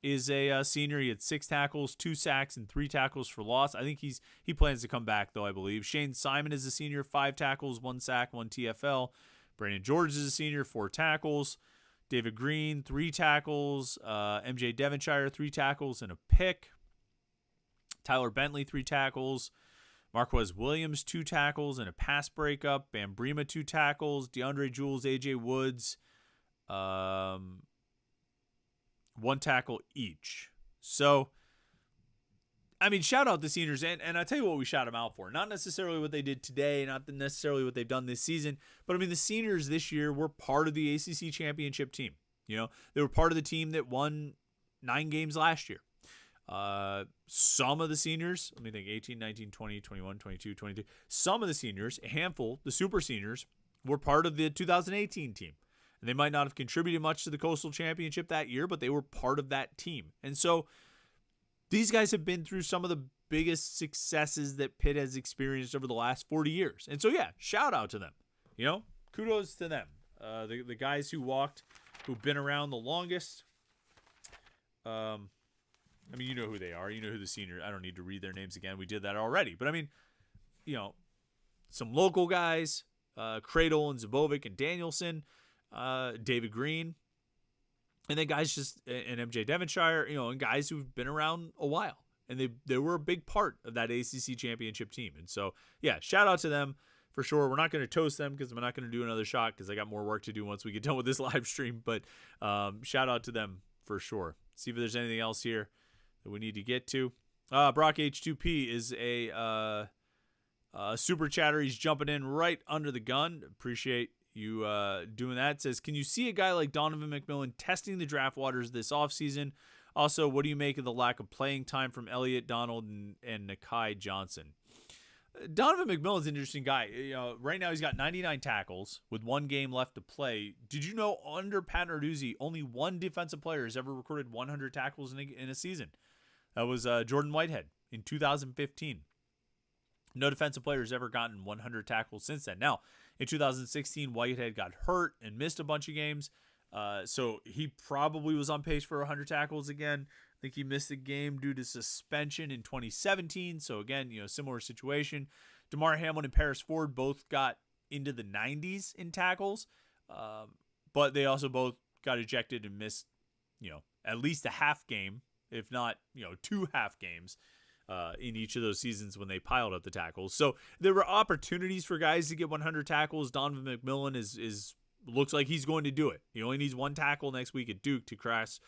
is a senior. He had 6 tackles, 2 sacks, and 3 tackles for loss. I think he plans to come back, though, I believe. Shane Simon is a senior, 5 tackles, 1 sack, 1 TFL. Brandon George is a senior, 4 tackles. David Green, 3 tackles. MJ Devonshire, 3 tackles and a pick. Tyler Bentley, 3 tackles. Marquez Williams, 2 tackles and a pass breakup. Bam Brima, 2 tackles. DeAndre Jules, AJ Woods, 1 tackle each. So, I mean, shout out the seniors, and I tell you what we shout them out for. Not necessarily what they did today, not necessarily what they've done this season, but I mean, the seniors this year were part of the ACC championship team. They were part of the team that won 9 games last year. Some of the seniors, let me think, 18, 19, 20, 21, 22, 22. Some of the seniors, a handful, the super seniors, were part of the 2018 team. And they might not have contributed much to the Coastal Championship that year, but they were part of that team. And so these guys have been through some of the biggest successes that Pitt has experienced over the last 40 years. And so, yeah, shout out to them. Kudos to them. The guys who've been around the longest. I mean, you know who they are. You know who the seniors. I don't need to read their names again. We did that already. But I mean, some local guys, Cradle and Zubovic and Danielson, David Green, and then guys and MJ Devonshire, and guys who've been around a while. And they were a big part of that ACC championship team. And so, yeah, shout out to them for sure. We're not going to toast them because I'm not going to do another shot because I got more work to do once we get done with this live stream. But shout out to them for sure. See if there's anything else here that we need to get to. Brock H2P is a super chatter. He's jumping in right under the gun. Appreciate you doing that. It says, can you see a guy like Donovan McMillan testing the draft waters this offseason? Also, what do you make of the lack of playing time from Elliott Donald and Nakai Johnson? Donovan McMillan's an interesting guy. Right now he's got 99 tackles with 1 game left to play. Did you know under Pat Narduzzi, only 1 defensive player has ever recorded 100 tackles in a season? That was Jordan Whitehead in 2015. No defensive player has ever gotten 100 tackles since then. Now, in 2016, Whitehead got hurt and missed a bunch of games. So he probably was on pace for 100 tackles again. I think he missed a game due to suspension in 2017. So again, similar situation. DeMar Hamlin and Paris Ford both got into the 90s in tackles. But they also both got ejected and missed, at least a half game, if not, 2 half games in each of those seasons when they piled up the tackles. So there were opportunities for guys to get 100 tackles. Donovan McMillan is looks like he's going to do it. He only needs 1 tackle next week at Duke to cross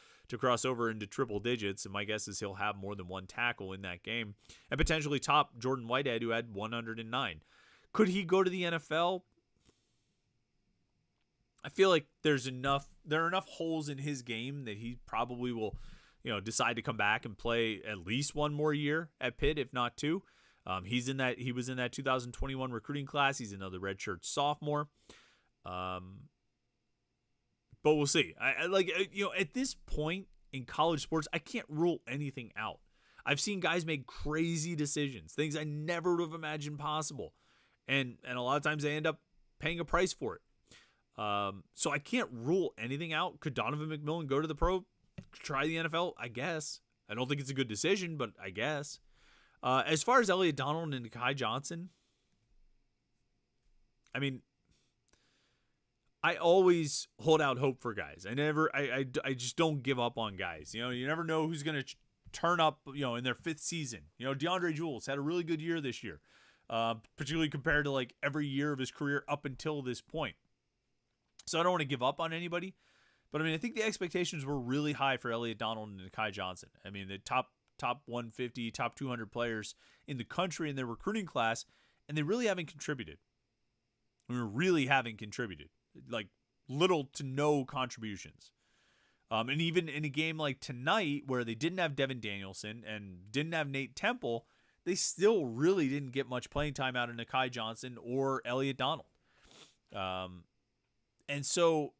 over into triple digits, and my guess is he'll have more than 1 tackle in that game and potentially top Jordan Whitehead, who had 109. Could he go to the NFL? I feel like there are enough holes in his game that he probably will, decide to come back and play at least one more year at Pitt, if not two. He was in that 2021 recruiting class. He's another redshirt sophomore. But we'll see. At this point in college sports, I can't rule anything out. I've seen guys make crazy decisions, things I never would have imagined possible. And a lot of times they end up paying a price for it. So I can't rule anything out. Could Donovan McMillan go to the pro? Try the NFL? I guess. I don't think it's a good decision, but I guess. As far as Elliott Donald and Kai Johnson, I mean, I always hold out hope for guys. I just don't give up on guys. You never know who's going to turn up, in their fifth season. DeAndre Jules had a really good year this year, particularly compared to like every year of his career up until this point. So I don't want to give up on anybody. But I think the expectations were really high for Elliott Donald and Kai Johnson. The top 150, top 200 players in the country in their recruiting class, and they really haven't contributed. Really haven't contributed. Like little to no contributions. And even in a game like tonight where they didn't have Devin Danielson and didn't have Nate Temple, they still really didn't get much playing time out of Kai Johnson or Elliott Donald. And so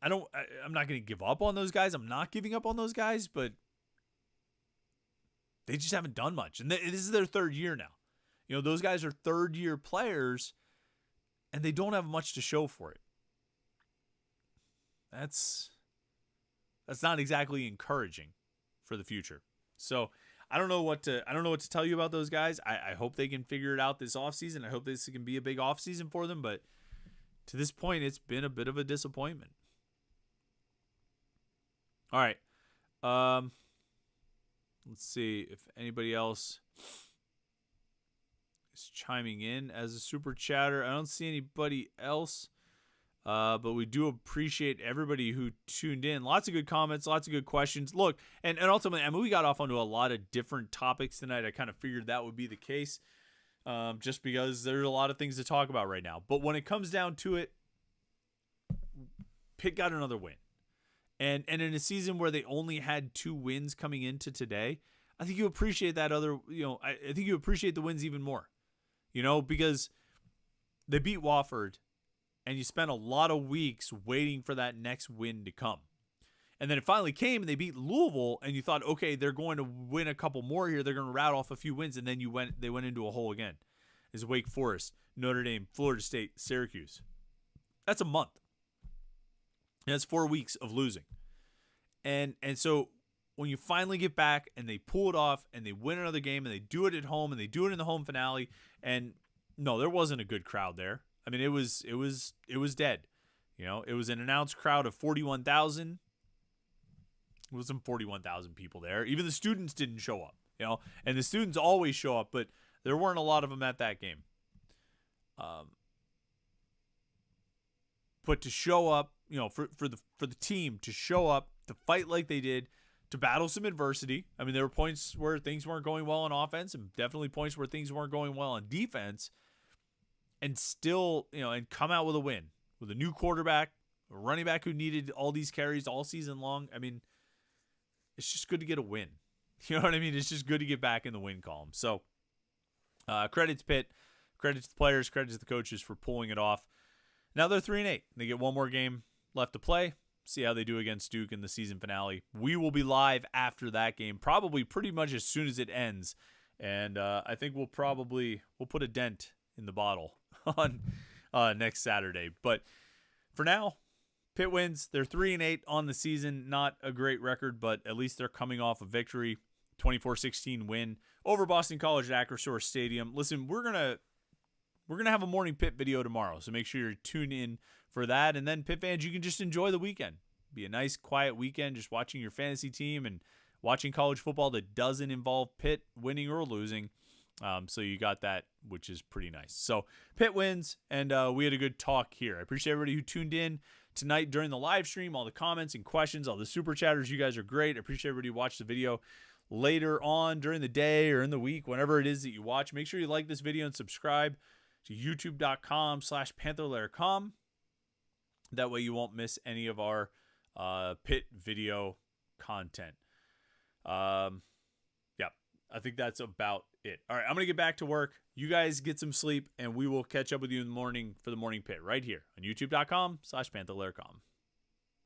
I'm not going to give up on those guys. I'm not giving up on those guys, but they just haven't done much. And this is their third year now. Those guys are third-year players, and they don't have much to show for it. That's not exactly encouraging for the future. So I don't know what to tell you about those guys. I hope they can figure it out this offseason. I hope this can be a big offseason for them, but to this point, it's been a bit of a disappointment. All right. Let's see if anybody else is chiming in as a super chatter. I don't see anybody else, but we do appreciate everybody who tuned in. Lots of good comments, lots of good questions. Look, and ultimately, we got off onto a lot of different topics tonight. I kind of figured that would be the case, just because there's a lot of things to talk about right now. But when it comes down to it, Pitt got another win. And in a season where they only had 2 wins coming into today, I think you appreciate that I think you appreciate the wins even more, because they beat Wofford and you spent a lot of weeks waiting for that next win to come. And then it finally came and they beat Louisville and you thought, okay, they're going to win a couple more here. They're going to rattle off a few wins. And then they went into a hole again. It's Wake Forest, Notre Dame, Florida State, Syracuse. That's a month. That's 4 weeks of losing. And so when you finally get back and they pull it off and they win another game and they do it at home and they do it in the home finale, and no, there wasn't a good crowd there. It was dead. It was an announced crowd of 41,000. It wasn't 41,000 people there. Even the students didn't show up, and the students always show up, but there weren't a lot of them at that game. But to show up, for the team to show up, to fight like they did, to battle some adversity. There were points where things weren't going well on offense and definitely points where things weren't going well on defense, and still, and come out with a win with a new quarterback, a running back who needed all these carries all season long. It's just good to get a win. You know what I mean? It's just good to get back in the win column. So credit to Pitt, credit to the players, credit to the coaches for pulling it off. Now they're 3-8. They get one more game left to play. See how they do against Duke in the season finale. We will be live after that game, probably pretty much as soon as it ends. And I think we'll put a dent in the bottle on next Saturday. But for now, Pitt wins. They're 3-8 on the season. Not a great record, but at least they're coming off a victory. 24-16 win over Boston College at Acrisure Stadium. Listen, we're gonna have a morning Pitt video tomorrow, so make sure you're tuned in for that. And then Pitt fans, you can just enjoy the weekend. Be a nice, quiet weekend, just watching your fantasy team and watching college football that doesn't involve Pitt winning or losing. So you got that, which is pretty nice. So Pitt wins, and we had a good talk here. I appreciate everybody who tuned in tonight during the live stream, all the comments and questions, all the super chatters. You guys are great. I appreciate everybody who watched the video later on during the day or in the week, whenever it is that you watch. Make sure you like this video and subscribe to youtube.com/Panther-Lair.com. That way you won't miss any of our Pitt video content. Yeah, I think that's about it. All right, I'm going to get back to work. You guys get some sleep, and we will catch up with you in the morning for the morning pit right here on youtube.com/Panther-Lair.com.